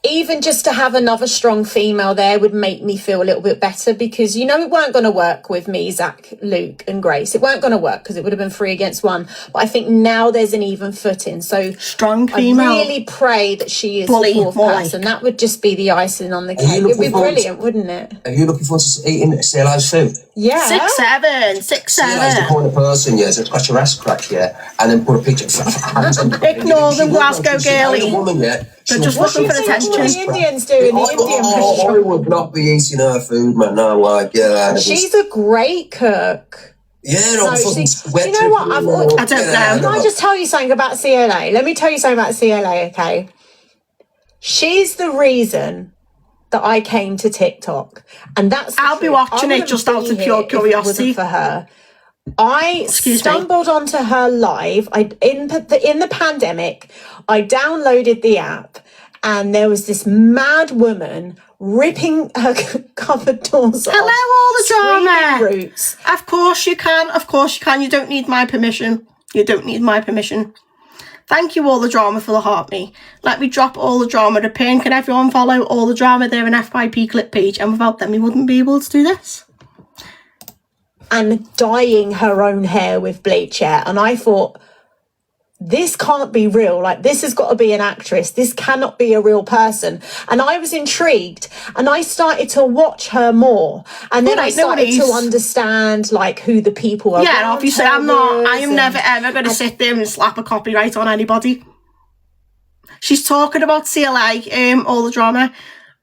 [SPEAKER 6] even just to have another strong female there would make me feel a little bit better, because you know it weren't going to work with me, Zach, Luke and Grace. It weren't going to work because it would have been 3 against 1. But I think now there's an even footing. So
[SPEAKER 2] strong female.
[SPEAKER 6] I really pray that she is
[SPEAKER 2] Bully,
[SPEAKER 6] the 4th person. That would just be the icing on the cake. It'd be brilliant, wouldn't it?
[SPEAKER 7] Are you looking forward to eating CLI's food?
[SPEAKER 6] Yeah.
[SPEAKER 2] 6'7", 6'7".
[SPEAKER 7] CLI's the kind of person, yeah, that's got your ass cracked, yeah, and then put a picture
[SPEAKER 2] Ignore them, Glasgow girly. They're just looking for attention.
[SPEAKER 6] What the Indians do in the Indian restaurant?
[SPEAKER 7] I would not be eating her food, man. No, like, yeah.
[SPEAKER 6] She's a great cook.
[SPEAKER 7] Yeah,
[SPEAKER 6] no,
[SPEAKER 7] fucking
[SPEAKER 6] do you know what?
[SPEAKER 2] I don't know.
[SPEAKER 6] Can I just tell you something about CLA? Let me tell you something about CLA, okay? She's the reason that I came to TikTok, and that's.
[SPEAKER 2] I'll be watching it just out of pure curiosity
[SPEAKER 6] for her. I stumbled onto her live. In the pandemic, I downloaded the app, and there was this mad woman ripping her cupboard doors off.
[SPEAKER 2] Hello, all the drama.
[SPEAKER 6] Roots.
[SPEAKER 2] Of course you can. Of course you can. You don't need my permission. You don't need my permission. Thank you, All the Drama, for the heart me. Let me drop All the Drama to pin. Can everyone follow All the Drama? They're an FYP clip page, and without them, we wouldn't be able to do this.
[SPEAKER 6] And dyeing her own hair with bleach hair. And I thought, this can't be real. Like, this has got to be an actress. This cannot be a real person. And I was intrigued, and I started to watch her more. And then I started to understand, like, who the people are.
[SPEAKER 2] Yeah, obviously I am never ever going to sit there and slap a copyright on anybody. She's talking about CLA, All the Drama.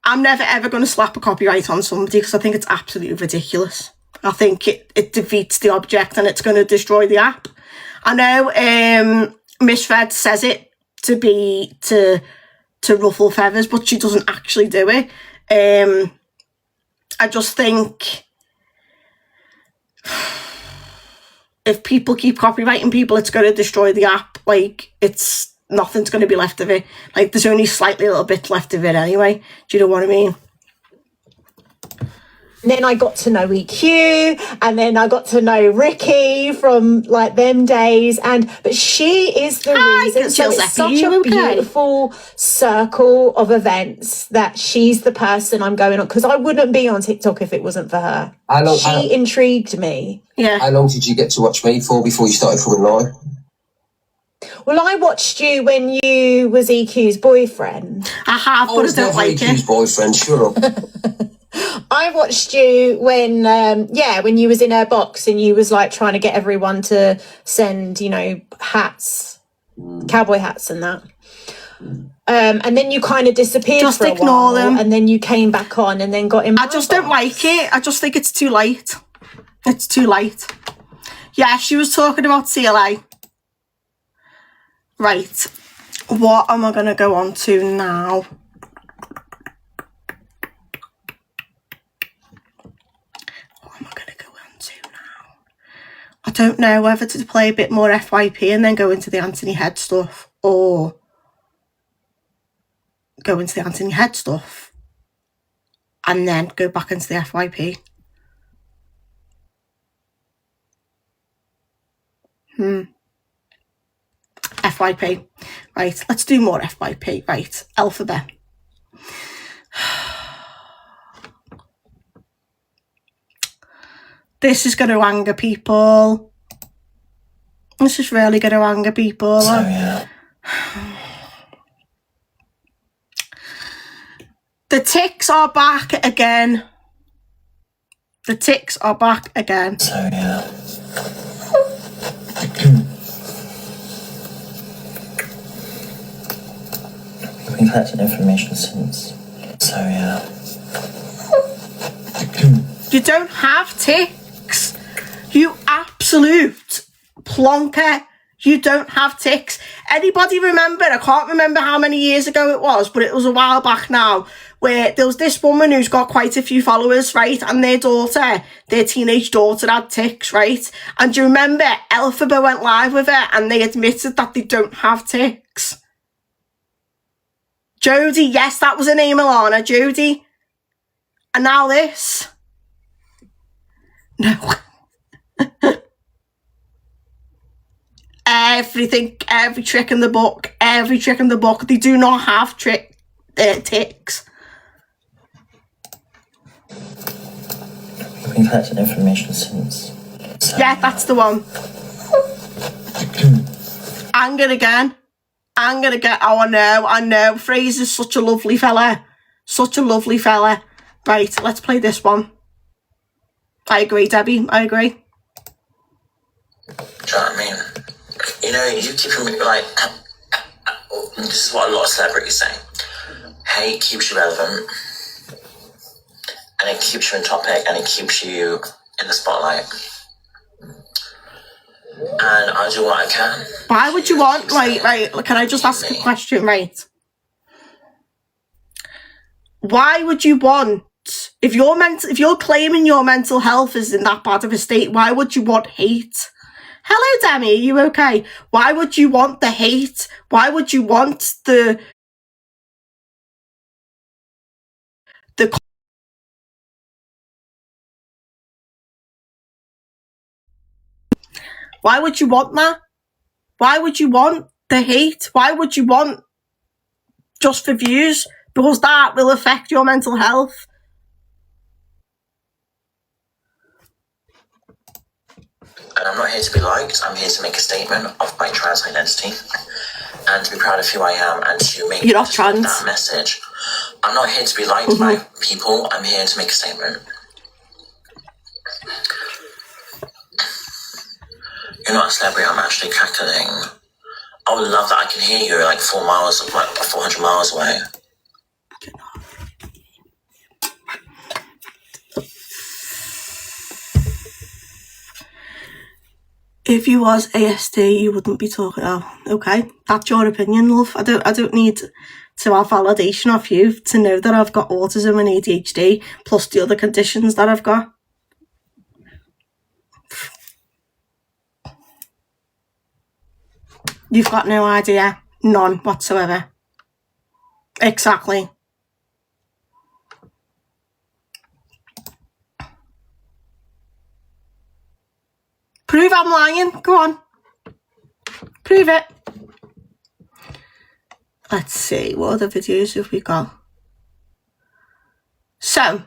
[SPEAKER 2] I'm never ever going to slap a copyright on somebody because I think it's absolutely ridiculous. I think it defeats the object and it's going to destroy the app. I know Miss Fred says it to ruffle feathers, but she doesn't actually do it. I just think if people keep copyrighting people, it's going to destroy the app. Like, nothing's going to be left of it. Like, there's only slightly a little bit left of it anyway. Do you know what I mean?
[SPEAKER 6] And then I got to know EQ, and then I got to know Ricky from like them days, but she is the reason. So it's such a beautiful circle of events that she's the person I'm going on, because I wouldn't be on TikTok if it wasn't for her. She intrigued me.
[SPEAKER 2] Yeah.
[SPEAKER 7] How long did you get to watch me for before you started coming live?
[SPEAKER 6] Well, I watched you when you was EQ's boyfriend.
[SPEAKER 2] I have, but I don't like it.
[SPEAKER 7] EQ's boyfriend, shut up.
[SPEAKER 6] I watched you when you was in her box and you was like trying to get everyone to send, hats, cowboy hats and that. And then you kind of disappeared
[SPEAKER 2] just
[SPEAKER 6] for a
[SPEAKER 2] ignore
[SPEAKER 6] while,
[SPEAKER 2] them.
[SPEAKER 6] And then you came back on and then got in.
[SPEAKER 2] I just don't like it. I just think it's too late. It's too late. Yeah, she was talking about CLA. Right. What am I going to go on to now? I don't know whether to play a bit more FYP and then go into the Anthony Head stuff, or go into the Anthony Head stuff and then go back into the FYP. FYP. Right, let's do more FYP. Right, alphabet. This is going to anger people. This is really going to anger people.
[SPEAKER 8] So, yeah.
[SPEAKER 2] The ticks are back again. The ticks are back again.
[SPEAKER 8] So, yeah. We've been collecting information since. So, yeah.
[SPEAKER 2] You don't have ticks. You absolute plonker. You don't have ticks. Anybody remember? I can't remember how many years ago it was, but it was a while back now, where there was this woman who's got quite a few followers, right? And their daughter, their teenage daughter, had ticks, right? And do you remember Elphaba went live with her and they admitted that they don't have ticks? Jodie, yes, that was her name, Alana. Jodie. And now this. No. Everything, every trick in the book, they do not have ticks.
[SPEAKER 8] We've been collecting information since.
[SPEAKER 2] Yeah, that's the one. Anger again. Oh, I know. Fraser's such a lovely fella. Such a lovely fella. Right, let's play this one. I agree, Debbie. I agree.
[SPEAKER 9] Do you know what I mean? You know, you keep like, this is what a lot of celebrities say. Hate keeps you relevant, and it keeps you on topic, and it keeps you in the spotlight. And I do what I can.
[SPEAKER 2] Why would you want, right, can I just ask a question, right? Why would you want, if you're claiming your mental health is in that bad of a state, why would you want hate? Hello, Demi, are you okay? Why would you want the hate? Why would you want the why would you want that? Why would you want the hate? Why would you want just for views? Because that will affect your mental health.
[SPEAKER 9] And I'm not here to be liked. I'm here to make a statement of my trans identity and to be proud of who I am and to make that message. I'm not here to be liked by people. I'm here to make a statement. You're not a celebrity. I'm actually cackling. I would love that I can hear you like 400 miles away.
[SPEAKER 2] If you was ASD, you wouldn't be talking. Oh, okay. That's your opinion, love. I don't need to have validation of you to know that I've got autism and ADHD, plus the other conditions that I've got. You've got no idea. None whatsoever. Exactly. Prove I'm lying. Go on. Prove it. Let's see. What other videos have we got? So,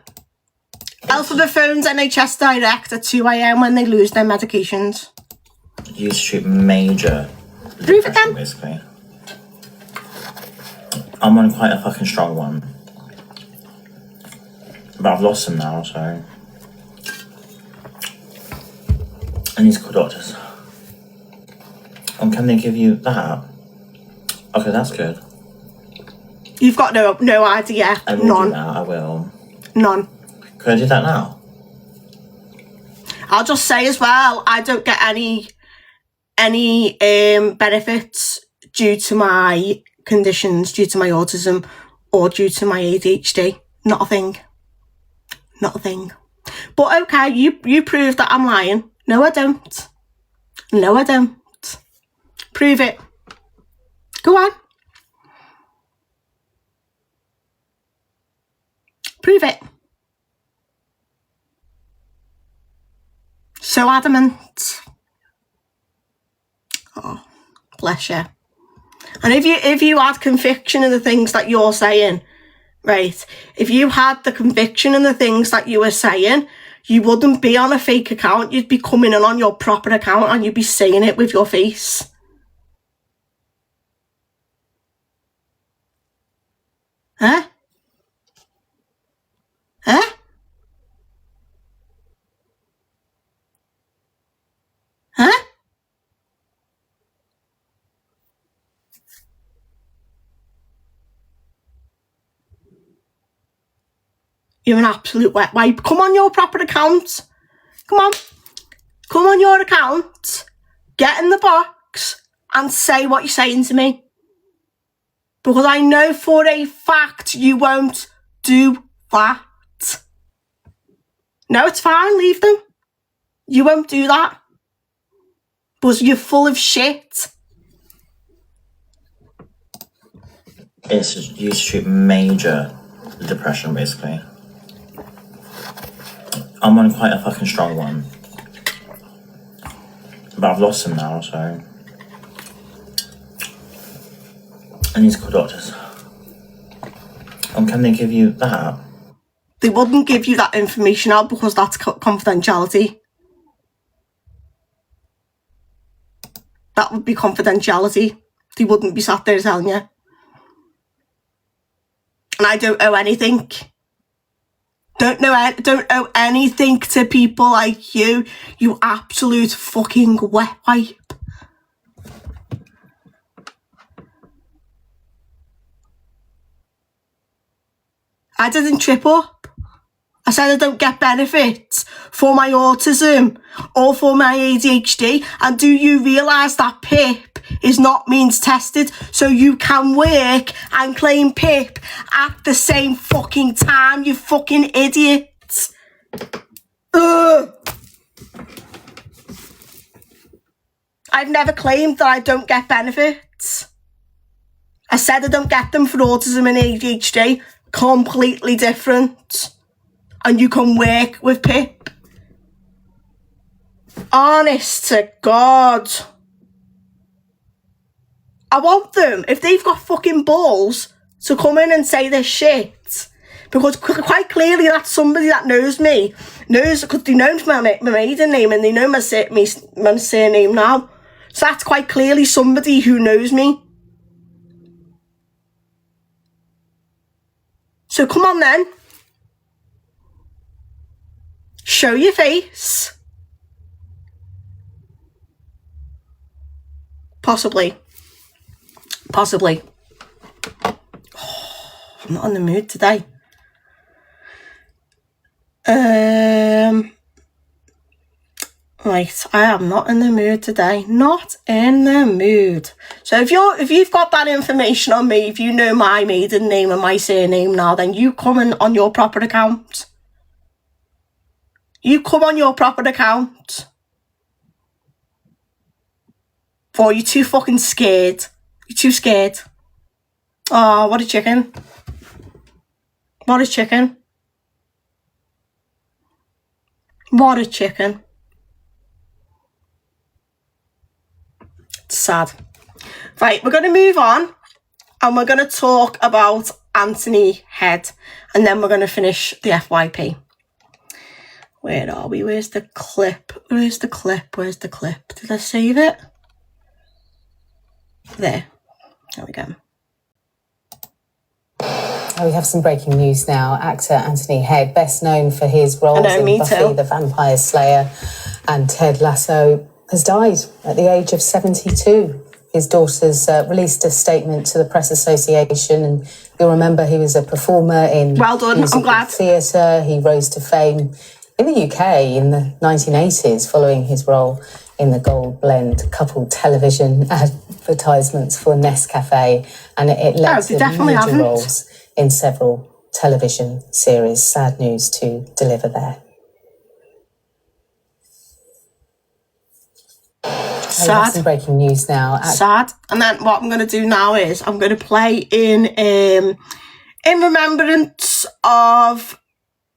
[SPEAKER 2] Alphabet phones NHS Direct at 2 a.m. when they lose their medications.
[SPEAKER 8] Used to treat major
[SPEAKER 2] Prove it then.
[SPEAKER 8] Basically. I'm on quite a fucking strong one. But I've lost them now, so I need to call doctors. And can they give you that? Okay, that's good.
[SPEAKER 2] You've got no idea.
[SPEAKER 8] I will
[SPEAKER 2] None.
[SPEAKER 8] do that, I will.
[SPEAKER 2] None.
[SPEAKER 8] Can I do that now?
[SPEAKER 2] I'll just say as well, I don't get any benefits due to my conditions, due to my autism, or due to my ADHD. Not a thing. Not a thing. But okay, you prove that I'm lying. No, I don't. No, I don't. Prove it. Go on. Prove it. So adamant. Oh, bless you. And if you had conviction in the things that you're saying, right, if you had the conviction in the things that you were saying, you wouldn't be on a fake account. You'd be coming in on your proper account and you'd be saying it with your face. Huh? Huh? Huh? You're an absolute wet wipe. Come on your proper account. Come on. Come on your account. Get in the box and say what you're saying to me. Because I know for a fact you won't do that. No, it's fine. Leave them. You won't do that. Because you're full of shit.
[SPEAKER 8] It's used to treat major depression, basically. I'm on quite a fucking strong one. But I've lost them now, so I need to call doctors. And can they give you that?
[SPEAKER 2] They wouldn't give you that information out because that's confidentiality. That would be confidentiality. They wouldn't be sat there telling you. And I don't owe anything. Don't owe anything to people like you. You absolute fucking wet wipe. I didn't trip up. I said I don't get benefits for my autism or for my ADHD. And do you realise that PIP is not means tested? So you can work and claim PIP at the same fucking time, you fucking idiots. Ugh. I've never claimed that I don't get benefits. I said I don't get them for autism and ADHD. Completely different. And you can work with PIP. Honest to God. I want them, if they've got fucking balls, to come in and say this shit. Because quite clearly that's somebody that knows me. Knows, because they know my maiden name and they know my surname now. So that's quite clearly somebody who knows me. So come on then. Show your face. Possibly. Oh, I'm not in the mood today. Right, I am not in the mood today. Not in the mood. So if you've got that information on me, if you know my maiden name and my surname now, then you come in on your proper account. You come on your proper account. Or you're too fucking scared. You're too scared. Oh, what a chicken. What a chicken. What a chicken. It's sad. Right, we're going to move on. And we're going to talk about Anthony Head. And then we're going to finish the FYP. Where are we? Where's the clip? Where's the clip? Did I save it? There we go.
[SPEAKER 10] We have some breaking news now. Actor Anthony Head, best known for his roles in Buffy the Vampire Slayer and Ted Lasso, has died at the age of 72. His daughters released a statement to the Press Association, and you'll remember he was a performer in theatre. He rose to fame in the UK in the 1980s following his role in the Gold Blend coupled television advertisements for Nescafe, and it led to major roles in several television series. Sad news to deliver there.
[SPEAKER 2] Sad.
[SPEAKER 10] Some breaking news now.
[SPEAKER 2] Sad. And then what I'm going to do now is I'm going to play in remembrance of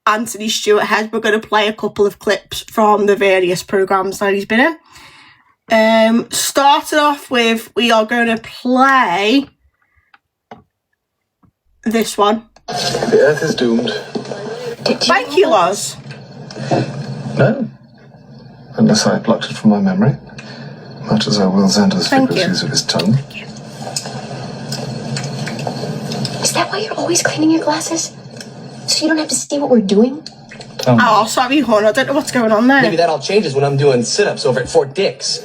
[SPEAKER 2] Anthony Stewart Head. We're going to play a couple of clips from the various programmes that he's been in. Started off with, we are going to play this one.
[SPEAKER 11] The Earth is doomed.
[SPEAKER 2] Thank you, Loz.
[SPEAKER 11] No. Unless I plucked it from my memory. Much as I will Xander's vigorous use of his tongue.
[SPEAKER 12] Is that why you're always cleaning your glasses? So you don't have to see what we're doing?
[SPEAKER 2] Oh, sorry, hon. I don't know what's going on there.
[SPEAKER 13] Maybe that all changes when I'm doing sit-ups over at Fort Dix.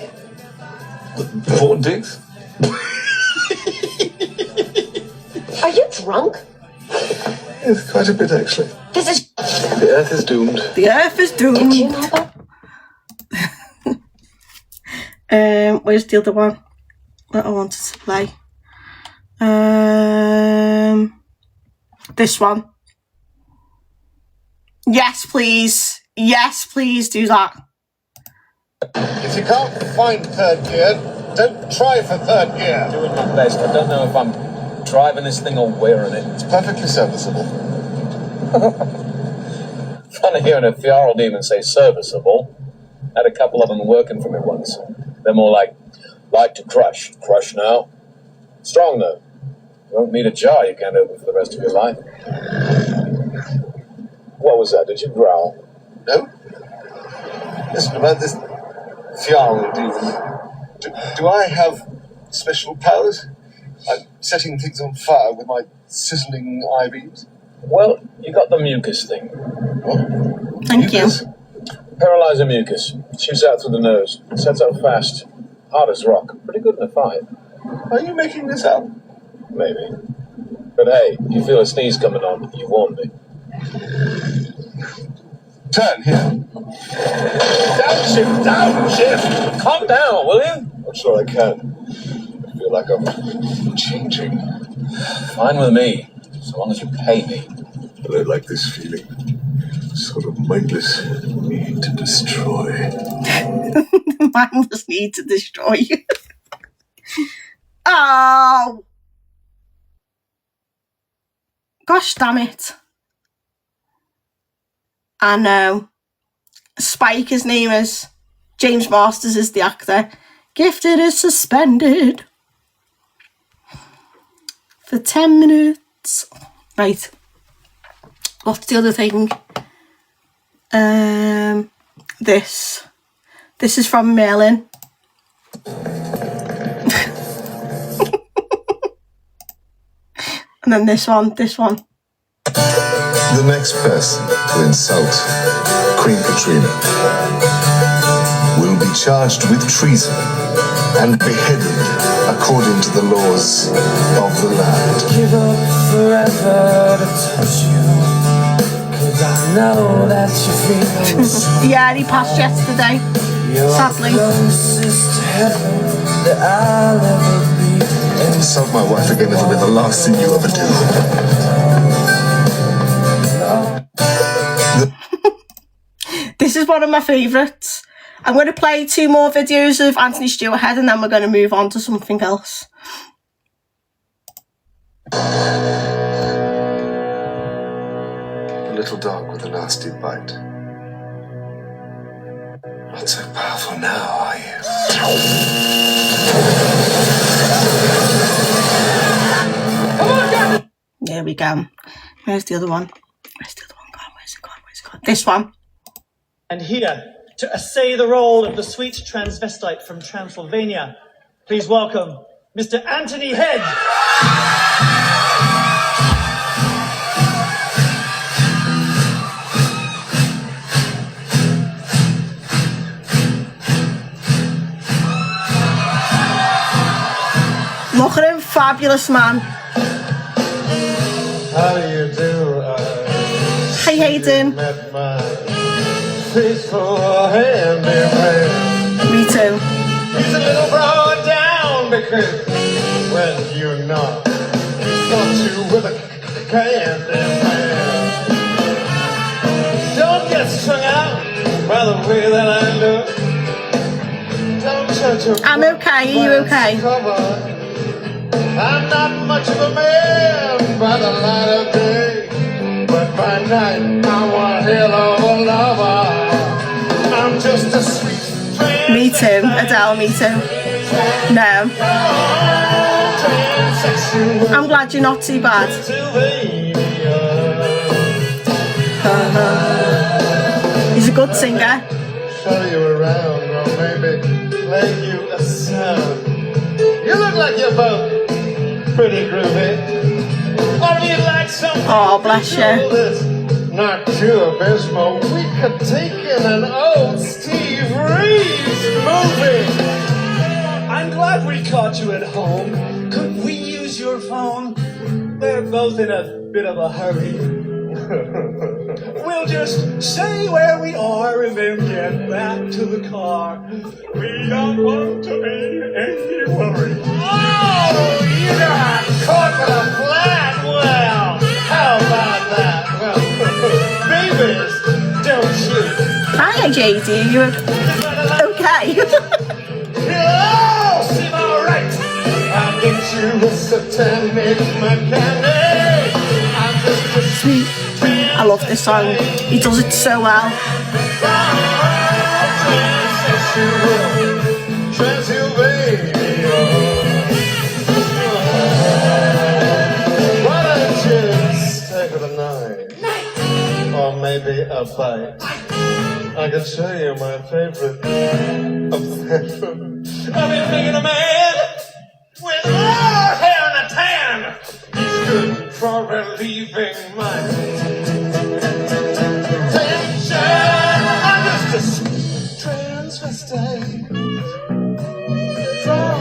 [SPEAKER 11] Fort Dix?
[SPEAKER 12] Are you drunk?
[SPEAKER 11] Yes, quite a bit, actually.
[SPEAKER 12] This is...
[SPEAKER 11] The Earth is doomed.
[SPEAKER 2] The Earth is doomed.
[SPEAKER 12] Did you know that?
[SPEAKER 2] Where's the other one that I wanted to play? This one. Yes, please. Yes, please do that.
[SPEAKER 14] If you can't find third gear, don't try for third gear.
[SPEAKER 13] Doing my best. I don't know if I'm driving this thing or wearing it.
[SPEAKER 11] It's perfectly serviceable.
[SPEAKER 13] Funny hearing a Fiaro demon say serviceable. Had a couple of them working for me once. They're more like to crush. Crush now. Strong though. You won't need a jar you can't open for the rest of your life. What was that? Did you growl?
[SPEAKER 11] No? Listen, about this Fjarl demon. Do I have special powers? I'm setting things on fire with my sizzling eye beams?
[SPEAKER 13] Well, you got the mucus thing.
[SPEAKER 11] What?
[SPEAKER 2] Thank you.
[SPEAKER 13] Paralyzer mucus. Shoots out through the nose. Sets out fast. Hard as rock. Pretty good in a fight.
[SPEAKER 11] Are you making this up?
[SPEAKER 13] Maybe. But hey, if you feel a sneeze coming on, you warned me.
[SPEAKER 11] Turn here.
[SPEAKER 13] Down, Shift! Calm down, will you?
[SPEAKER 11] I'm sure I can. I feel like I'm changing.
[SPEAKER 13] Fine with me, so long as you pay me.
[SPEAKER 11] But I like this feeling. Sort of mindless need to destroy.
[SPEAKER 2] Mindless need to destroy you. Oh! Gosh damn it. I know. Spike, his name is. James Masters is the actor. Gifted is suspended. For 10 minutes. Right. What's the other thing? This is from Merlin. And then this one.
[SPEAKER 11] The next person to insult Queen Katrina will be charged with treason and beheaded according to the laws of the land.
[SPEAKER 1] Give up forever to touch you, 'cause I know that you feel.
[SPEAKER 2] Yeah, he passed yesterday. Sadly.
[SPEAKER 1] Closest to heaven that I'll ever be.
[SPEAKER 11] Insult my wife again, it'll be the last thing you ever do.
[SPEAKER 2] This is one of my favourites. I'm going to play 2 more videos of Anthony Stewart Head and then we're going to move on to something else.
[SPEAKER 11] A little dog with a nasty bite. Not so powerful now, are you?
[SPEAKER 2] There we go. Where's the other one? Where's it gone? This one.
[SPEAKER 15] And here, to essay the role of the sweet transvestite from Transylvania, please welcome Mr. Anthony Head.
[SPEAKER 2] Look at him, fabulous man.
[SPEAKER 1] How do you do?
[SPEAKER 2] Hey Hayden.
[SPEAKER 1] Met my faithful handyman.
[SPEAKER 2] Me too.
[SPEAKER 1] He's a little brought down because when you knock, he thought you were the candyman. Don't get strung out by the way that I look. Don't judge your
[SPEAKER 2] I'm okay. Are you okay?
[SPEAKER 1] cover. I'm not much of a man by the light of day, but by night I'm one hell of a lover. I'm just a sweet friend.
[SPEAKER 2] Me too, Adele, me too. No. I'm glad you're not too bad. He's a good singer.
[SPEAKER 1] Show you around or maybe play you a song. You look like you're both pretty groovy. Or you like something
[SPEAKER 2] bless you.
[SPEAKER 1] that's not too abysmal. We could take in an old Steve Reeves movie.
[SPEAKER 15] I'm glad we caught you at home. Could we use your phone? We're both in a bit of a hurry. We'll just say where we are and then get back to the car. We don't want to be in any worry.
[SPEAKER 1] Oh, you got caught with a flat? Well, how about that? Well, babies, don't shoot.
[SPEAKER 2] Hi, JD. Are you okay?
[SPEAKER 1] Oh, seem all right. I'll get you a satanic mechanic. I'm just a
[SPEAKER 2] Sweet. I love this song. He does it so well.
[SPEAKER 14] maybe a fight. I can show you my favorite. I've been thinking a man with more hair and a tan. He's good for relieving my tension. I'm just a transvestite from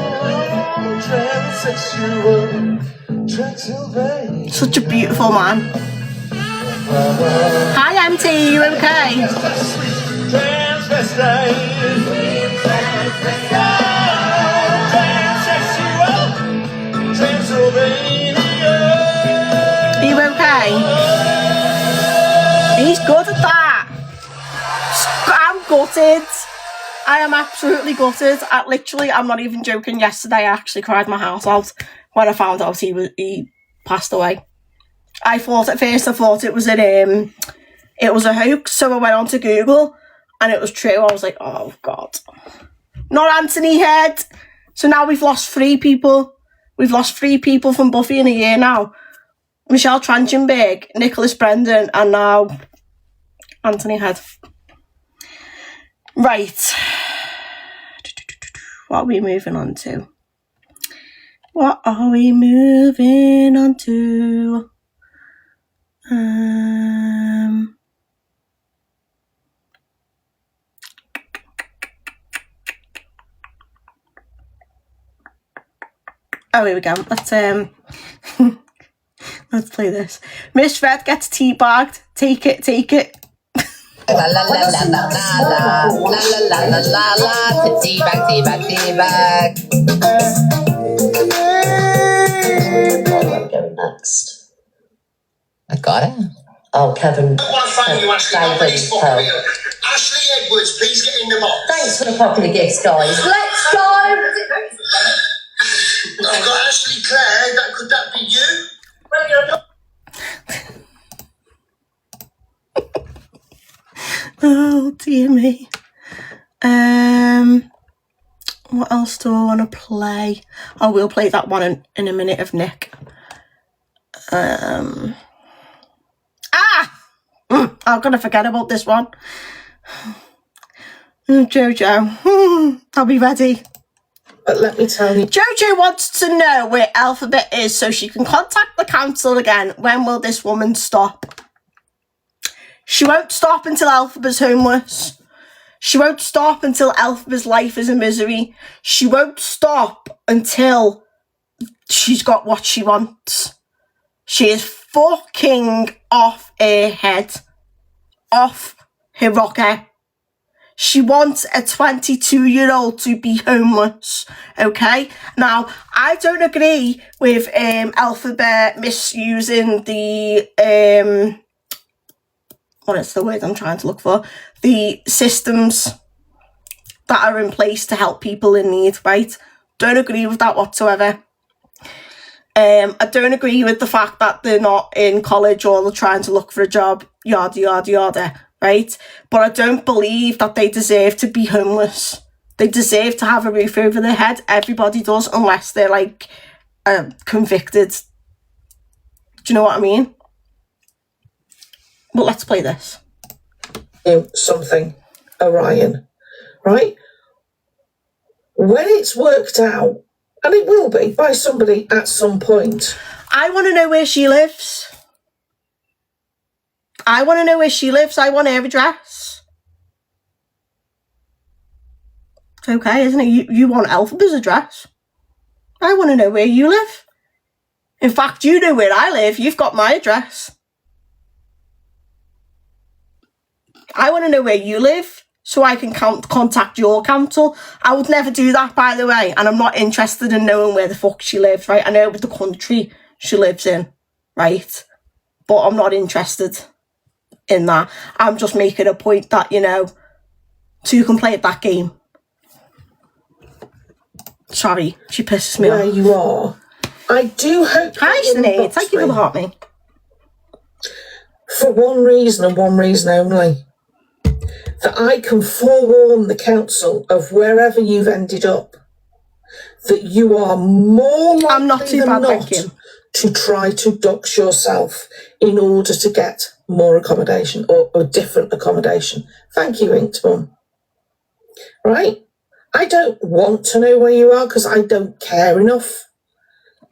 [SPEAKER 14] transsexual Transylvania.
[SPEAKER 2] Such a beautiful man. Hi, MT, you okay? Are you okay? He's good at that. I'm gutted. I am absolutely gutted. I'm not even joking. Yesterday, I actually cried my heart out when I found out he passed away. I thought at first it was a hoax, so I went on to Google and it was true. I was like, oh God, not Anthony Head. So now we've lost 3 people. We've lost 3 people from Buffy in a year now. Michelle Trachtenberg, Nicholas Brendan, and now Anthony Head. Right. What are we moving on to? Oh, here we go. Let's play this. Miss Fred gets teabagged. Take it.
[SPEAKER 4] La la la la la la la la la la la la. Teabag. What am I going next? I got it. Oh, Kevin.
[SPEAKER 16] One thank you, Ashley. Ashley Edwards, please get in the box.
[SPEAKER 4] Thanks for the popular gifts, guys. Let's go.
[SPEAKER 16] I've got Ashley Clare. Could that be you? Well, you're not.
[SPEAKER 2] Oh dear me. What else do I want to play? Oh, we'll play that one in a minute of Nick. I'm gonna forget about this one. Jojo, I'll be ready.
[SPEAKER 5] But let me tell you,
[SPEAKER 2] Jojo wants to know where Alphabet is so she can contact the council again. When will this woman stop? She won't stop until Alphabet's homeless. She won't stop until Alphabet's life is a misery. She won't stop until she's got what she wants. She is fucking off her head. Off her rocker. She wants a 22-year-old to be homeless, okay? Now, I don't agree with Alphabet misusing the, what is the word I'm trying to look for? The systems that are in place to help people in need, right? Don't agree with that whatsoever. I don't agree with the fact that they're not in college or they're trying to look for a job, yada, yada, yada, right? But I don't believe that they deserve to be homeless. They deserve to have a roof over their head. Everybody does, unless they're, like, convicted. Do you know what I mean? But let's play this.
[SPEAKER 5] Something, Orion, right? When it's worked out, and it will be by somebody at some point.
[SPEAKER 2] I want to know where she lives. I want want her address. It's okay, isn't it? You want Alphabet's address. I want to know where you live. In fact, you know where I live. You've got my address. I want to know where you live so I can contact your council. I would never do that, by the way, and I'm not interested in knowing where the fuck she lives, right? I know the country she lives in, right? But I'm not interested in that. I'm just making a point that, you know, two can play at that game. Sorry, she pisses me off.
[SPEAKER 5] Where you are. I do hope...
[SPEAKER 2] Hi, Sinead. Thank you for the heart, me.
[SPEAKER 5] For one reason and one reason only. That I can forewarn the council of wherever you've ended up that you are more likely than not to try to dox yourself in order to get
[SPEAKER 17] more accommodation or different accommodation. Thank you, Inked Mum. Right? I don't want to know where you are because I don't care enough.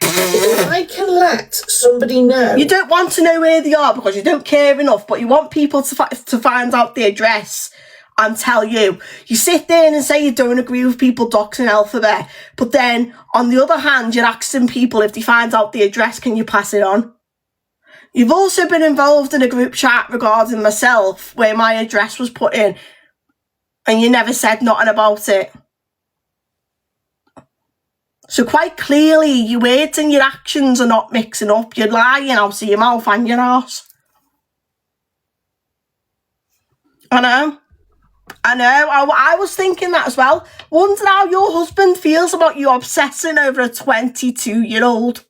[SPEAKER 17] If I can let somebody know...
[SPEAKER 2] You don't want to know where they are because you don't care enough, but you want people to find out the address and tell you. You sit there and say you don't agree with people doxing Alphabet, but then, on the other hand, you're asking people if they find out the address, can you pass it on? You've also been involved in a group chat regarding myself where my address was put in, and you never said nothing about it. So quite clearly, your words and your actions are not mixing up. You're lying out of your mouth and your arse. I know. I was thinking that as well. Wonder how your husband feels about you obsessing over a 22-year-old.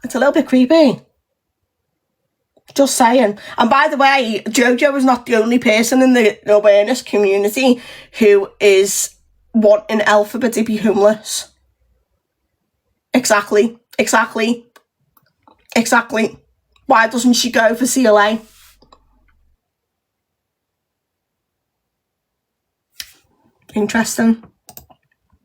[SPEAKER 2] It's a little bit creepy. Just saying. And by the way, Jojo is not the only person in the awareness community who is wanting Alphabet to be homeless. Exactly. Why doesn't she go for CLA? Interesting.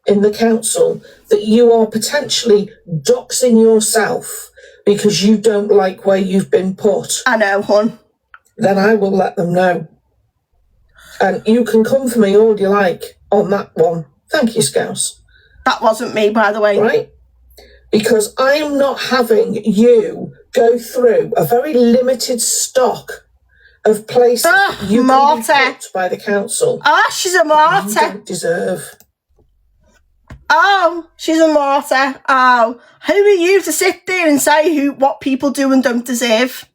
[SPEAKER 17] In the council that you are potentially doxing yourself because you don't like where you've been put.
[SPEAKER 2] I know, hon.
[SPEAKER 17] Then I will let them know. And you can come for me all you like on that one. Thank you, Scouse.
[SPEAKER 2] That wasn't me, by the way.
[SPEAKER 17] Right? Because I am not having you go through a very limited stock of places you can be put by the council.
[SPEAKER 2] She's a martyr.
[SPEAKER 17] You don't deserve.
[SPEAKER 2] She's a martyr. Who are you to sit there and say what people do and don't deserve?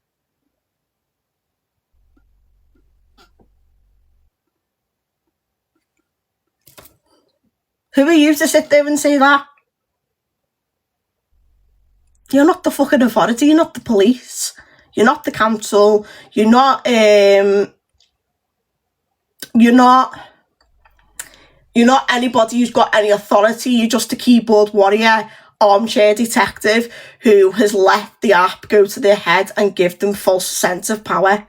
[SPEAKER 2] Who are you to sit there and say that? You're not the fucking authority. You're not the police. You're not the council. You're not anybody who's got any authority. You're just a keyboard warrior, armchair detective who has let the app go to their head and give them false sense of power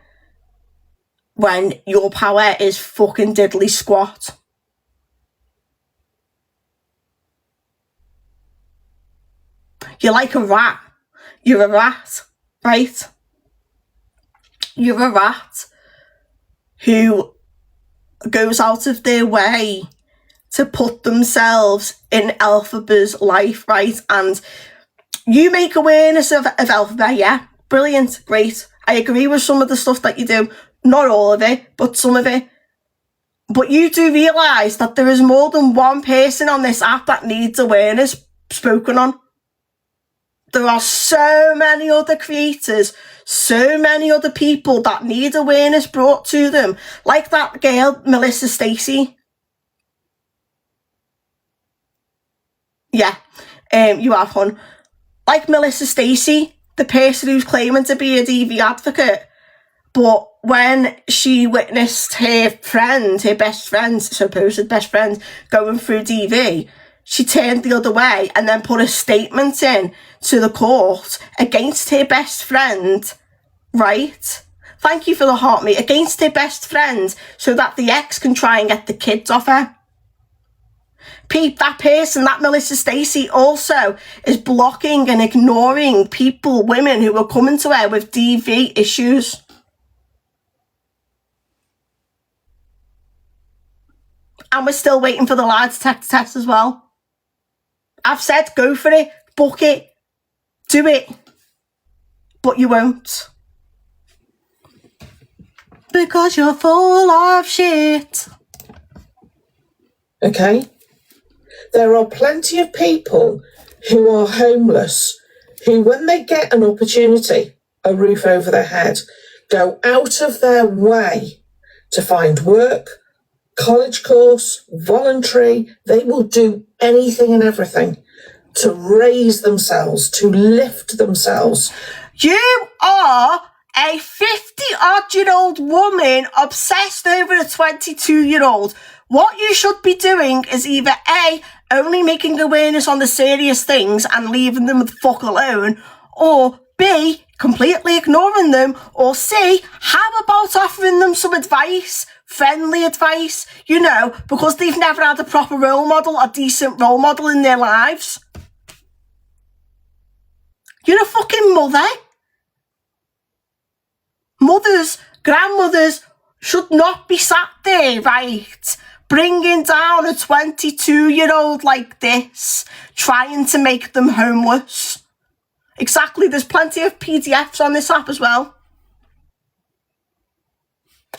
[SPEAKER 2] when your power is fucking diddly squat. You're like a rat. You're a rat, right? You're a rat who goes out of their way to put themselves in Alphabet's life, right? And you make awareness of Alphabet, yeah? Brilliant, great. I agree with some of the stuff that you do. Not all of it, but some of it. But you do realise that there is more than one person on this app that needs awareness spoken on. There are so many other creators, so many other people that need awareness brought to them. Like that girl, Melissa Stacey. Yeah, you have fun. Like Melissa Stacey, the person who's claiming to be a DV advocate. But when she witnessed her friend, her best friend, supposed best friend, going through DV, she turned the other way and then put a statement in to the court against her best friend, right? Thank you for the heart, mate. Against her best friend so that the ex can try and get the kids off her. That person, that Melissa Stacey, also is blocking and ignoring people, women who are coming to her with DV issues. And we're still waiting for the lie detector test as well. I've said go for it, book it, do it. But you won't. Because you're full of shit.
[SPEAKER 17] Okay? There are plenty of people who are homeless who, when they get an opportunity, a roof over their head, go out of their way to find work, college course, voluntary. They will do anything and everything to raise themselves, to lift themselves.
[SPEAKER 2] You are a 50-odd-year-old woman obsessed over a 22-year-old. What you should be doing is either A, only making awareness on the serious things and leaving them the fuck alone, or B, completely ignoring them, or C, how about offering them some advice, friendly advice, you know, because they've never had a proper role model, a decent role model in their lives. You're a fucking mother. Mothers, grandmothers should not be sat there, right, bringing down a 22-year-old like this, trying to make them homeless. Exactly, there's plenty of PDFs on this app as well.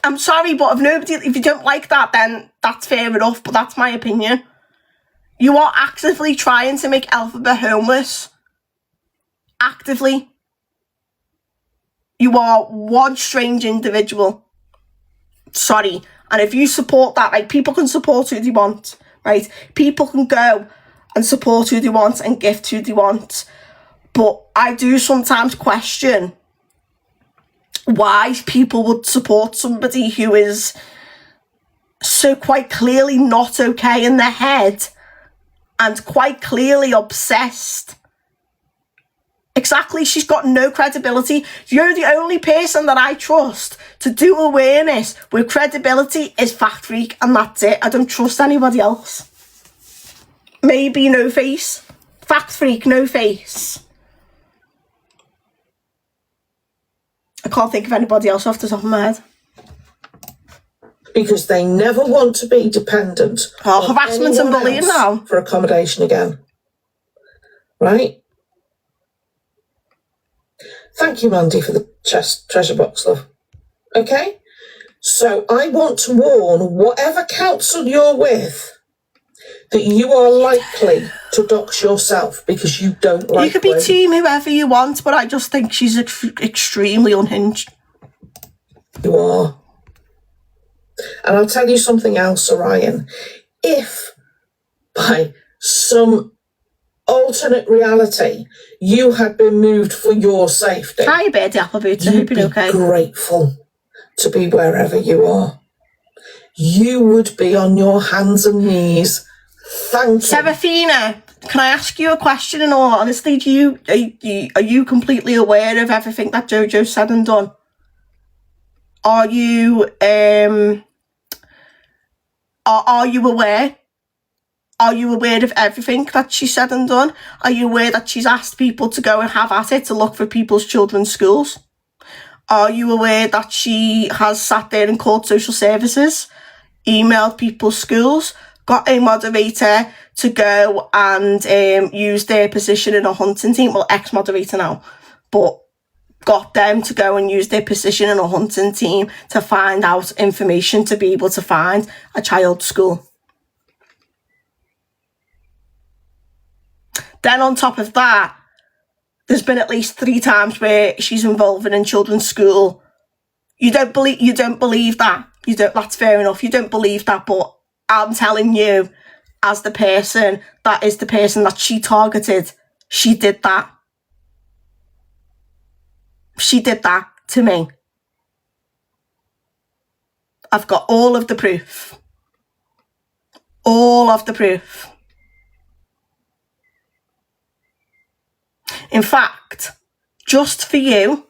[SPEAKER 2] I'm sorry, but if you don't like that, then that's fair enough, but that's my opinion. You are actively trying to make Alphabet homeless. Actively. You are one strange individual. Sorry. And if you support that, like, people can support who they want, right? People can go and support who they want and gift who they want. But I do sometimes question why people would support somebody who is so quite clearly not okay in their head and quite clearly obsessed. Exactly, she's got no credibility. You're the only person that I trust to do awareness with credibility is Fact Freak, and that's it. I don't trust anybody else. Maybe No Face. Fact Freak, No Face. I can't think of anybody else off the top of my head.
[SPEAKER 17] Because they never want to be dependent on
[SPEAKER 2] harassment and bullying now
[SPEAKER 17] for accommodation again. Right? Thank you, Mandy, for the treasure box, love. Okay? So I want to warn whatever council you're with that you are likely to dox yourself because you don't like
[SPEAKER 2] You could be team whoever you want, but I just think she's extremely unhinged.
[SPEAKER 17] You are. And I'll tell you something else, Orion. If by some alternate reality you had been moved for your safety,
[SPEAKER 2] hi, Birdie Appleboot.
[SPEAKER 17] You'd be grateful to be wherever you are. You would be on your hands and knees thanking.
[SPEAKER 2] Serafina, can I ask you a question in all honesty? Are you completely aware of everything that Jojo said and done? Are you are you aware? Are you aware of everything that she said and done? Are you aware that she's asked people to go and have at it to look for people's children's schools? Are you aware that she has sat there and called social services, emailed people's schools, got a moderator to go and use their position in a hunting team, well, ex-moderator now, but got them to go and use their position in a hunting team to find out information to be able to find a child's school. Then on top of that, there's been at least 3 times where she's involved in children's school. You don't believe that. That's fair enough. You don't believe that, but I'm telling you, as the person that is the person that she targeted, she did that. She did that to me. I've got all of the proof. All of the proof. In fact, just for you,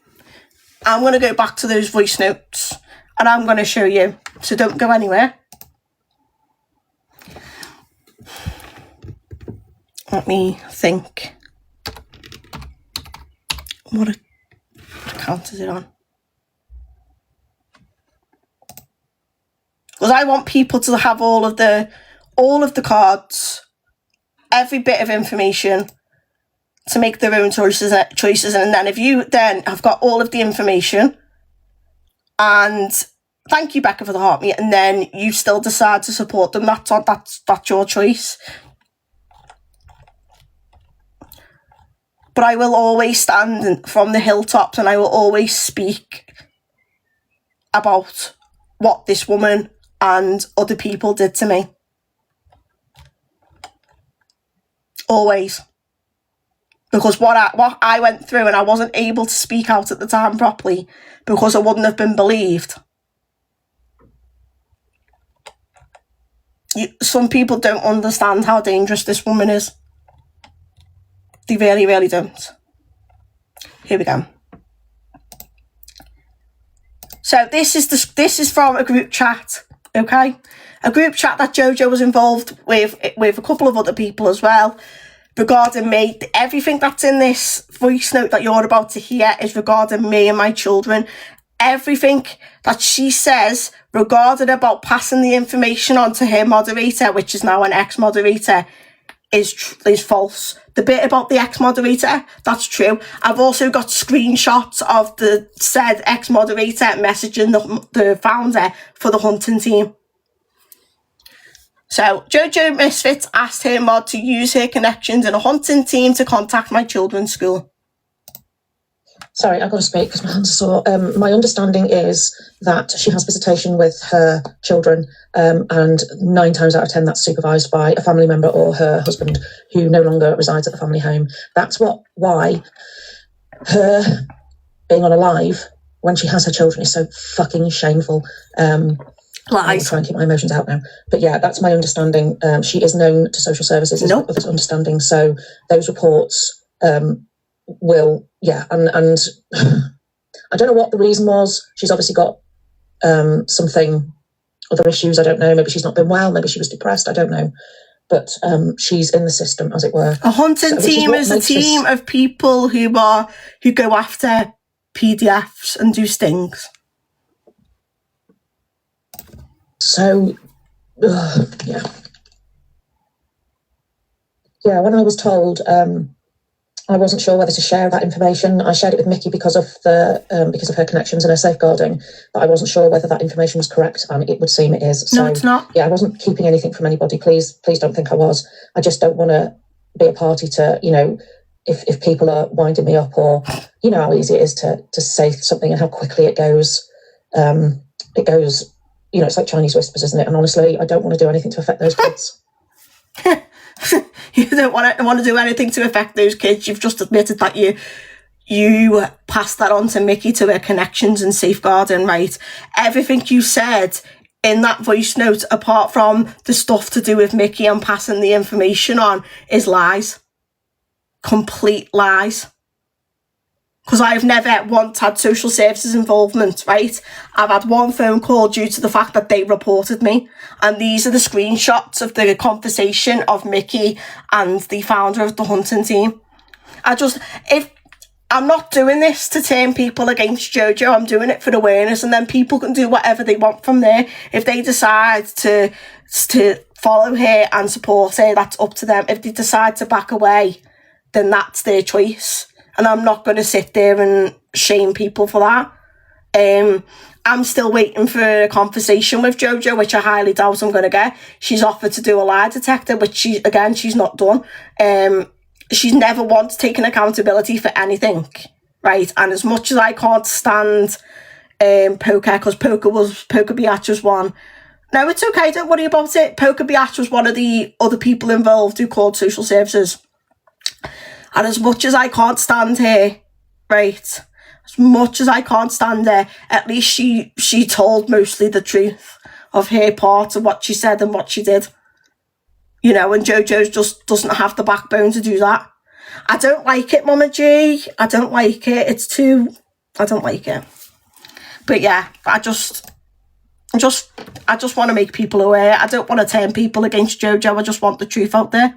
[SPEAKER 2] I'm going to go back to those voice notes and I'm going to show you. So don't go anywhere. Let me think. What account is it on? Because I want people to have all of the cards, every bit of information, to make their own choices, and then if you then have got all of the information, and thank you, Becca, for the heart meet, and then you still decide to support them, that's your choice. But I will always stand from the hilltops and I will always speak about what this woman and other people did to me. Always. Because what I went through, and I wasn't able to speak out at the time properly because I wouldn't have been believed. Some people don't understand how dangerous this woman is. They really, really don't. Here we go. So this is from a group chat, okay? A group chat that Jojo was involved with a couple of other people as well, regarding me. Everything that's in this voice note that you're about to hear is regarding me and my children. Everything that she says regarding about passing the information on to her moderator, which is now an ex-moderator, is false. The bit about the ex-moderator, that's true. I've also got screenshots of the said ex-moderator messaging the founder for the hunting team. So, Jojo Misfits asked her mod to use her connections in a hunting team to contact my children's school.
[SPEAKER 18] Sorry, I've got to speak because my hands are sore. My understanding is that she has visitation with her children, and 9 times out of 10 that's supervised by a family member or her husband who no longer resides at the family home. That's why her being on a live when she has her children is so fucking shameful. I'll try and keep my emotions out now. But yeah, that's my understanding. She is known to social services, is others' understanding. So those reports will, and I don't know what the reason was. She's obviously got other issues, I don't know. Maybe she's not been well, maybe she was depressed, I don't know. But she's in the system, as it were.
[SPEAKER 2] A hunting team is a team of people who go after PDFs and do stings.
[SPEAKER 18] So, yeah. Yeah, when I was told, I wasn't sure whether to share that information. I shared it with Mickey because of her connections and her safeguarding, but I wasn't sure whether that information was correct, and it would seem it is. So,
[SPEAKER 2] no, it's not.
[SPEAKER 18] Yeah, I wasn't keeping anything from anybody. Please don't think I was. I just don't want to be a party to, if people are winding me up, or you know how easy it is to say something and how quickly it goes. It goes. It's like Chinese whispers, isn't it? And honestly, I don't want to do anything to affect those kids.
[SPEAKER 2] You don't want to do anything to affect those kids. You've just admitted that you passed that on to Mickey to her connections and safeguarding, right? Everything you said in that voice note, apart from the stuff to do with Mickey and passing the information on, is lies. Complete lies. Because I've never once had social services involvement, right? I've had one phone call due to the fact that they reported me. And these are the screenshots of the conversation of Mickey and the founder of the hunting team. If I'm not doing this to turn people against Jojo, I'm doing it for awareness, and then people can do whatever they want from there. If they decide to follow her and support her, that's up to them. If they decide to back away, then that's their choice. And I'm not going to sit there and shame people for that. I'm still waiting for a conversation with Jojo, which I highly doubt I'm going to get. She's offered to do a lie detector, but she's not done. She's never once taken accountability for anything, right? And as much as I can't stand Poker, because Poker Biatch one. No, it's okay, don't worry about it. Poker Biatch was one of the other people involved who called social services. And as much as I can't stand her, right, as much as I can't stand her, at least she told mostly the truth of her part of what she said and what she did. And Jojo just doesn't have the backbone to do that. I don't like it, Mama G. I don't like it. I don't like it. But yeah, I just want to make people aware. I don't want to turn people against Jojo. I just want the truth out there.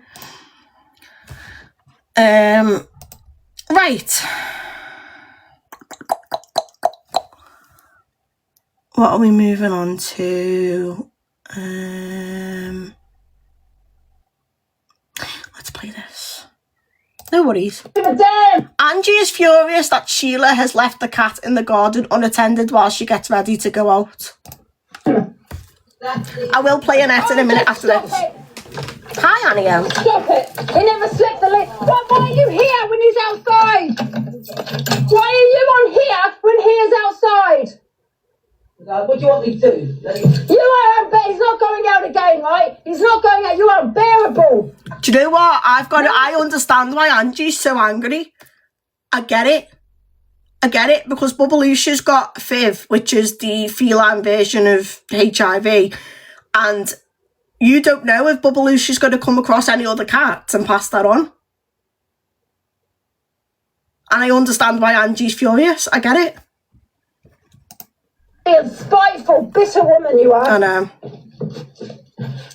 [SPEAKER 2] Right. What are we moving on to? Let's play this. No worries. Angie is furious that Sheila has left the cat in the garden unattended while she gets ready to go out. I will play Annette in a minute after this. Hi, Annie.
[SPEAKER 19] Stop it! He never slipped the lid. Why are you here when he's outside? Why are you on here when he is outside?
[SPEAKER 20] What do you want me to do?
[SPEAKER 19] You are unbearable. He's not going out again, right? He's not going out. You are unbearable.
[SPEAKER 2] Do you know what? I understand why Angie's so angry. I get it because Bubbalucia's got FIV, which is the feline version of HIV, and you don't know if Bubbalucia's going to come across any other cats and pass that on. And I understand why Angie's furious. I get it.
[SPEAKER 19] You spiteful, bitter woman you are.
[SPEAKER 2] I know.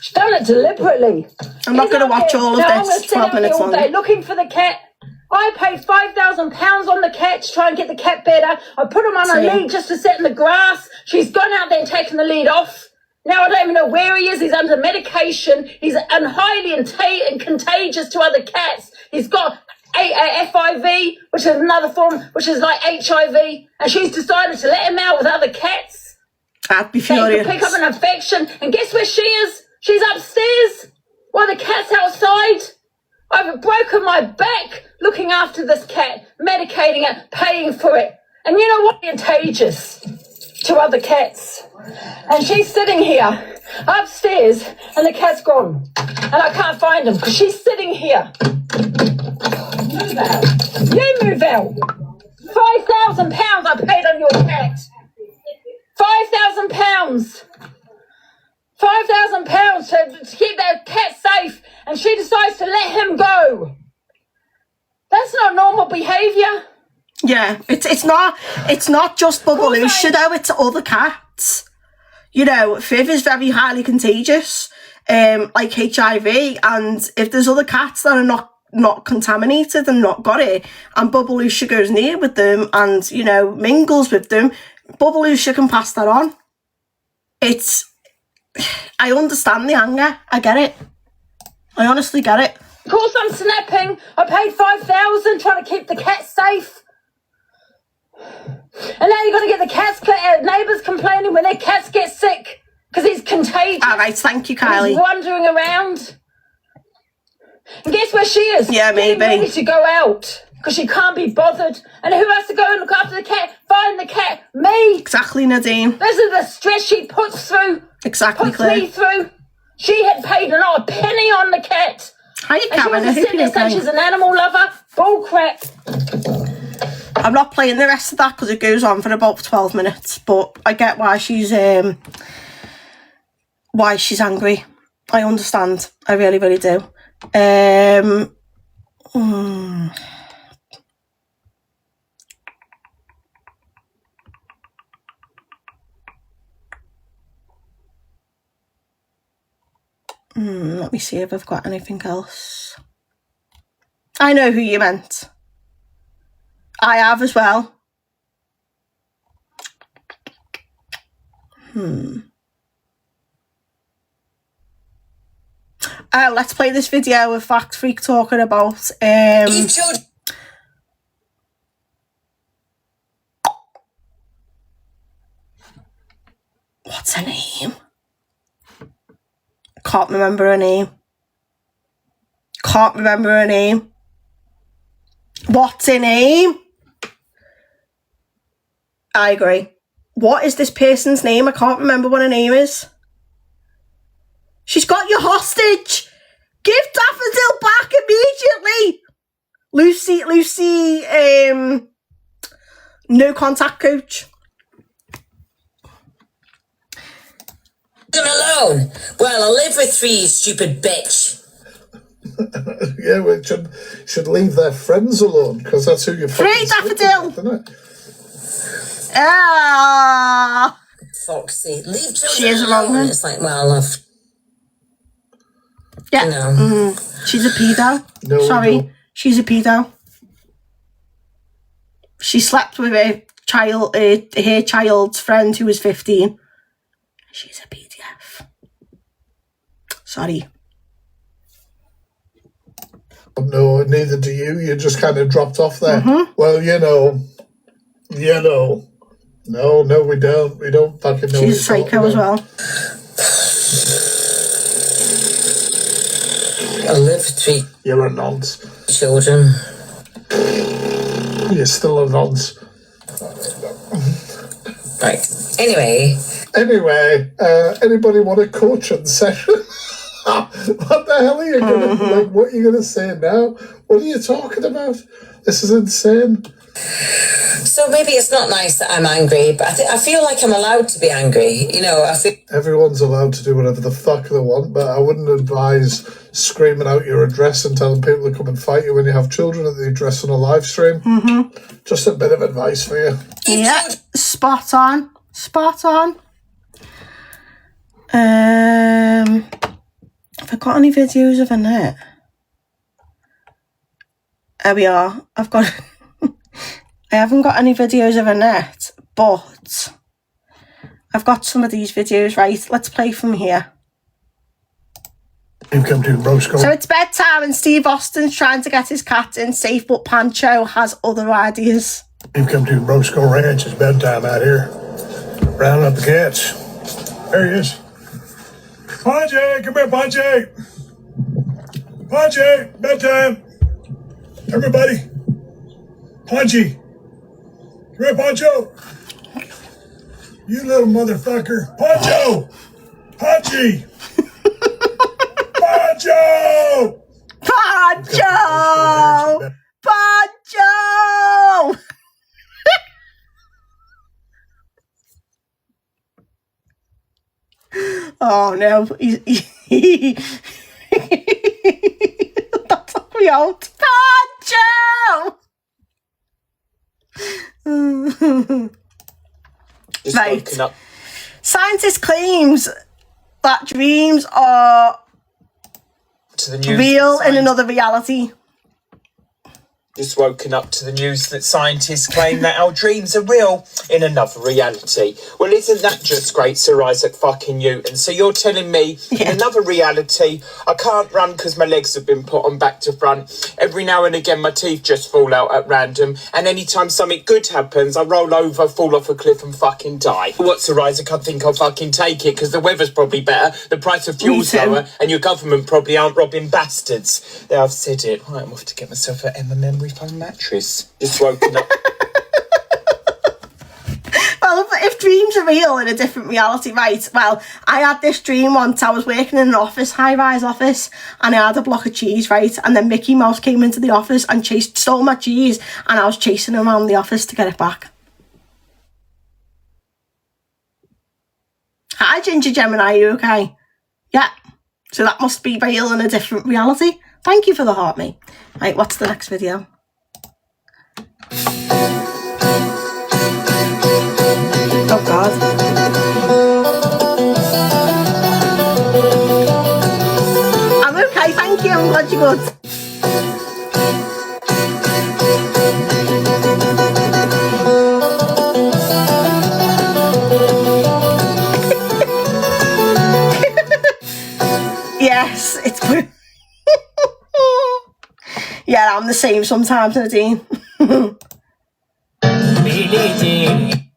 [SPEAKER 19] She's done it deliberately.
[SPEAKER 2] I'm not going to watch all of this. 12 minutes long.
[SPEAKER 19] All day looking for the cat. I paid £5,000 on the cat to try and get the cat better. I put him on a lead just to sit in the grass. She's gone out there and taken the lead off. Now I don't even know where he is. He's under medication. He's highly contagious to other cats. He's got FYP, which is another form, which is like HIV. And she's decided to let him out with other cats.
[SPEAKER 2] I'd be furious.
[SPEAKER 19] They could pick up an infection. And guess where she is? She's upstairs while the cat's outside. I've broken my back looking after this cat, medicating it, paying for it. And you know what? Contagious to other cats. And she's sitting here upstairs and the cat's gone. And I can't find him because she's sitting here. Move out. You move out. £5,000 I paid on your cat. £5,000. £5,000 to keep that cat safe, and she decides to let him go. That's not normal behaviour.
[SPEAKER 2] Yeah, it's not just Bubbalucia though, it's other cats. You know, FIV is very highly contagious, like HIV, and if there's other cats that are not contaminated and not got it, and Bubbalucia goes near with them and, you know, mingles with them, Bubbalucia can pass that on. I understand the anger. I get it. I honestly get it.
[SPEAKER 19] Of course I'm snapping. I paid $5,000 trying to keep the cat safe. And now you're going to get the cats, neighbours complaining when their cats get sick because he's contagious.
[SPEAKER 2] All right, thank you, Kylie.
[SPEAKER 19] He's wandering around. And guess where she is?
[SPEAKER 2] Yeah, maybe.
[SPEAKER 19] Getting ready to go out because she can't be bothered. And who has to go and look after the cat? Find the cat. Me.
[SPEAKER 2] Exactly, Nadine.
[SPEAKER 19] This is the stress she puts through.
[SPEAKER 2] Exactly,
[SPEAKER 19] Puts me through. She had paid not a penny on the cat.
[SPEAKER 2] Hi, Karen.
[SPEAKER 19] And she wants to sit there saying she's an animal lover. Bull crap.
[SPEAKER 2] I'm not playing the rest of that because it goes on for about 12 minutes. But I get why she's angry. I understand. I really, really do. Let me see if I've got anything else. I know who you meant. I have as well. Let's play this video of Fact Freak talking about what's her name? Can't remember her name. What's her name? I agree. What is this person's name? I can't remember what her name is. She's got you hostage. Give Daffodil back immediately. Lucy, no contact coach.
[SPEAKER 4] Alone. Well, I'll live with three, you stupid bitch.
[SPEAKER 11] Yeah, we should leave their friends alone because that's who you're
[SPEAKER 2] Free Daffodil. With, isn't it? Ah.
[SPEAKER 4] Foxy, leave children
[SPEAKER 2] she is
[SPEAKER 4] alone.
[SPEAKER 2] Wrong.
[SPEAKER 4] It's like, well, I've.
[SPEAKER 2] Yeah.
[SPEAKER 4] You know.
[SPEAKER 2] She's a pedo.
[SPEAKER 11] No,
[SPEAKER 2] sorry, she's a pedo. She slept with her child's friend who was 15. She's a PDF. Sorry.
[SPEAKER 11] No, neither do you. You just kind of dropped off there. Well, you know. No, we don't. We don't fucking know.
[SPEAKER 2] She's a psycho as well.
[SPEAKER 4] I live with three.
[SPEAKER 11] You're a nonce.
[SPEAKER 4] Children.
[SPEAKER 11] You're still a nonce.
[SPEAKER 4] Right. Anyway,
[SPEAKER 11] anybody want a coaching session? What the hell are you gonna like? What are you gonna say now? What are you talking about? This is insane.
[SPEAKER 4] So maybe it's not nice that I'm angry, but I feel like I'm allowed to be angry. You know, I think
[SPEAKER 11] Everyone's allowed to do whatever the fuck they want, but I wouldn't advise screaming out your address and telling people to come and fight you when you have children at the address on a live stream. Just a bit of advice for you.
[SPEAKER 2] Yeah, spot on. Spot on. Have I got any videos of Annette? There we are. I've got... I haven't got any videos of Annette, but I've got some of these videos. Right, let's play from here.
[SPEAKER 11] You've come to Roscoe.
[SPEAKER 2] So it's bedtime and Steve Austin's trying to get his cat in safe, but Pancho has other ideas.
[SPEAKER 11] You've come to Roscoe Ranch. It's bedtime out here. Rounding up the cats. There he is. Pancho, come here, Pancho. Pancho, bedtime. Everybody. Punchy. Come here, Pancho. You little motherfucker. Pancho. Punchy. Pancho.
[SPEAKER 2] Pancho. Pancho. Oh no, that's me out. Pancho! Right. Scientist claims that dreams are real in another reality.
[SPEAKER 21] Just woken up to the news that scientists claim that our dreams are real in another reality. Well, isn't that just great, Sir Isaac fucking Newton? So you're telling me in another reality, I can't run because my legs have been put on back to front. Every now and again, my teeth just fall out at random. And anytime something good happens, I roll over, fall off a cliff and fucking die. What, Sir Isaac? I think I'll fucking take it because the weather's probably better, the price of fuel's lower, and your government probably aren't robbing bastards. There, I've said it. Right, I'm off to get myself an Emma memory foam mattress. Just woken up.
[SPEAKER 2] Well, if dreams are real in a different reality, right? Well, I had this dream once. I was working in an office, high-rise office, and I had a block of cheese, right? And then Mickey Mouse came into the office and stole my cheese, and I was chasing him around the office to get it back. Hi, Ginger Gemini, are you okay? Yeah. So that must be real in a different reality. Thank you for the heart, mate. Right, what's the next video? Oh God. I'm okay, thank you. I'm glad you're good. Yes, it's good. Yeah, I'm the same sometimes, Nadine.
[SPEAKER 22] Billie Jean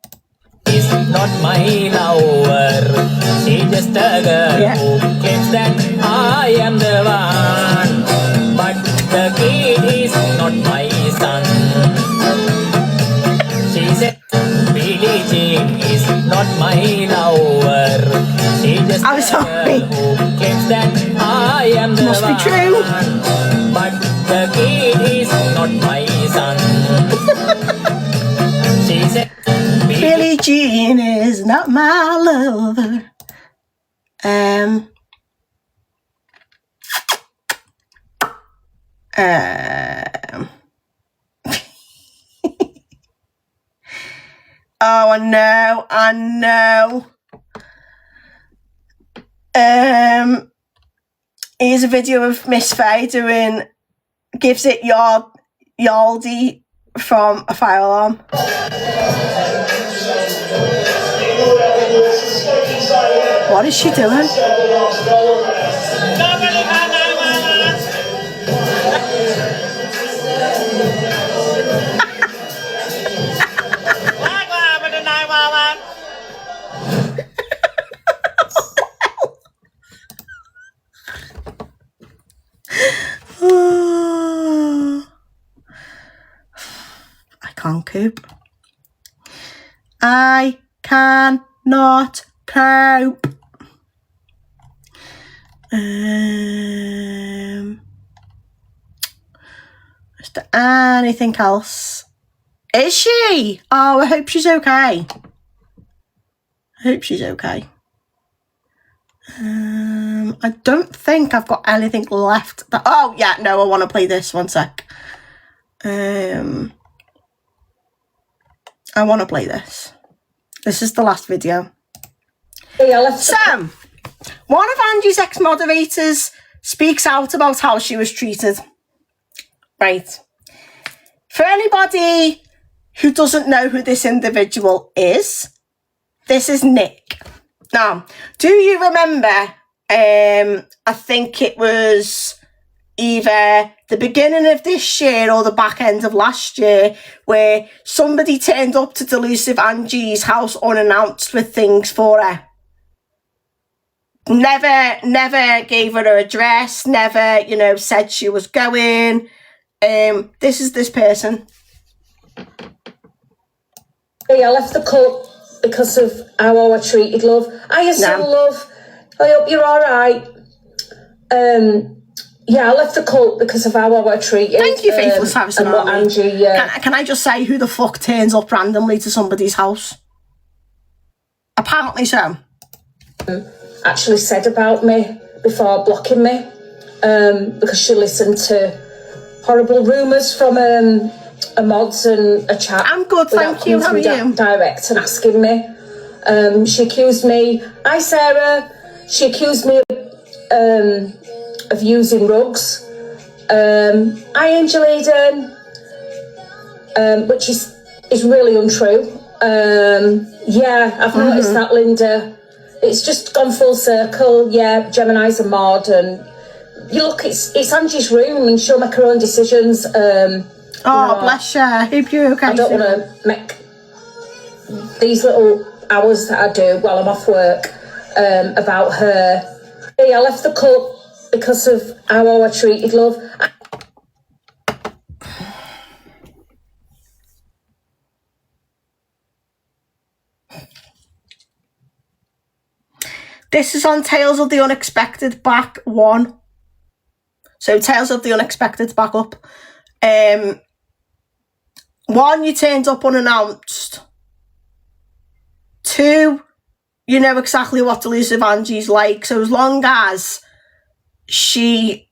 [SPEAKER 22] is not my lover. She's just a girl who claims that I am the one. But the kid is not my son. She said Billie Jean is not my lover. She's just a girl who claims that I am the one. Must be true. But the kid is not my son. She said
[SPEAKER 2] Billie Jean is not my lover. Oh, I know. Here's a video of Miss Faye doing gives it Yaldi from a fire alarm. What is she doing? I can't cope. I cannot cope. Is there anything else Is she? Oh, I hope she's okay. I hope she's okay. I don't think I've got anything left. Oh, yeah, no, I want to play this. One sec. I want to play this. This is the last video. So, one of Angie's ex-moderators speaks out about how she was treated. Right. For anybody who doesn't know who this individual is, this is Nick. Now, do you remember, I think it was either the beginning of this year or the back end of last year, where somebody turned up to Delusive Angie's house unannounced with things for her. Never gave her address, never, you know, said she was going. This is this person.
[SPEAKER 18] Hey, I left the cult because of how I was treated, love. Hiya, son, love. I hope you're all right. Yeah, I left the cult because of how I was treated.
[SPEAKER 2] Thank you, Faithless Harrison.
[SPEAKER 18] And what Angie,
[SPEAKER 2] can I just say who the fuck turns up randomly to somebody's house? Apparently so.
[SPEAKER 18] Actually said about me before blocking me, because she listened to horrible rumours from a mods and a chat.
[SPEAKER 2] I'm good, thank you. How are you?
[SPEAKER 18] Direct and asking me. She accused me. Hi, Sarah. She accused me of using rugs. Hi, Angel Eden. Which is really untrue. Yeah, I've noticed that, Linda. It's just gone full circle. Yeah, Gemini's a mod, and you look, it's Angie's room, and she'll make her own decisions.
[SPEAKER 2] Bless her. Hope you're okay.
[SPEAKER 18] I don't want to make these little hours that I do while I'm off work about her. Hey, I left the cult because of how I was treated, love.
[SPEAKER 2] This is on Tales of the Unexpected back 1. So Tales of the Unexpected back up. 1, you turned up unannounced. 2, you know exactly what Delusive Angie's like. So as long as she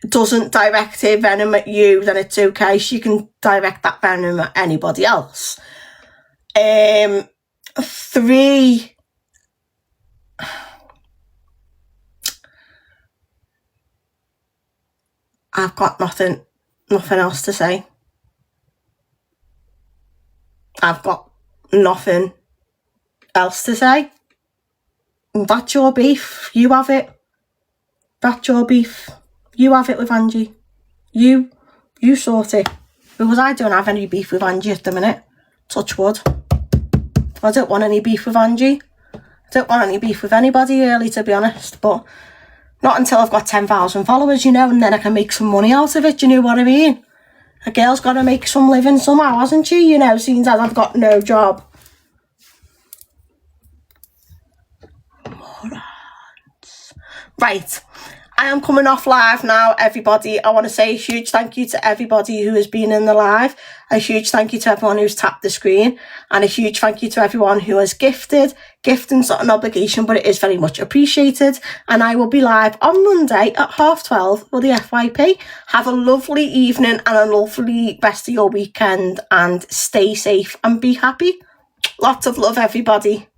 [SPEAKER 2] doesn't direct her venom at you, then it's okay. She can direct that venom at anybody else. 3... I've got nothing else to say. I've got nothing else to say. That's your beef. You have it. That's your beef. You have it with Angie. You sort it. Because I don't have any beef with Angie at the minute. Touch wood. I don't want any beef with Angie. I don't want any beef with anybody really, to be honest. But not until I've got 10,000 followers, you know, and then I can make some money out of it, you know what I mean? A girl's got to make some living somehow, hasn't she? You know, seeing as I've got no job. Right. I am coming off live now, everybody. I want to say a huge thank you to everybody who has been in the live. A huge thank you to everyone who's tapped the screen. And a huge thank you to everyone who has gifted. Gifting's not an obligation, but it is very much appreciated. And I will be live on Monday at 12:30 for the FYP. Have a lovely evening and a lovely rest of your weekend. And stay safe and be happy. Lots of love, everybody.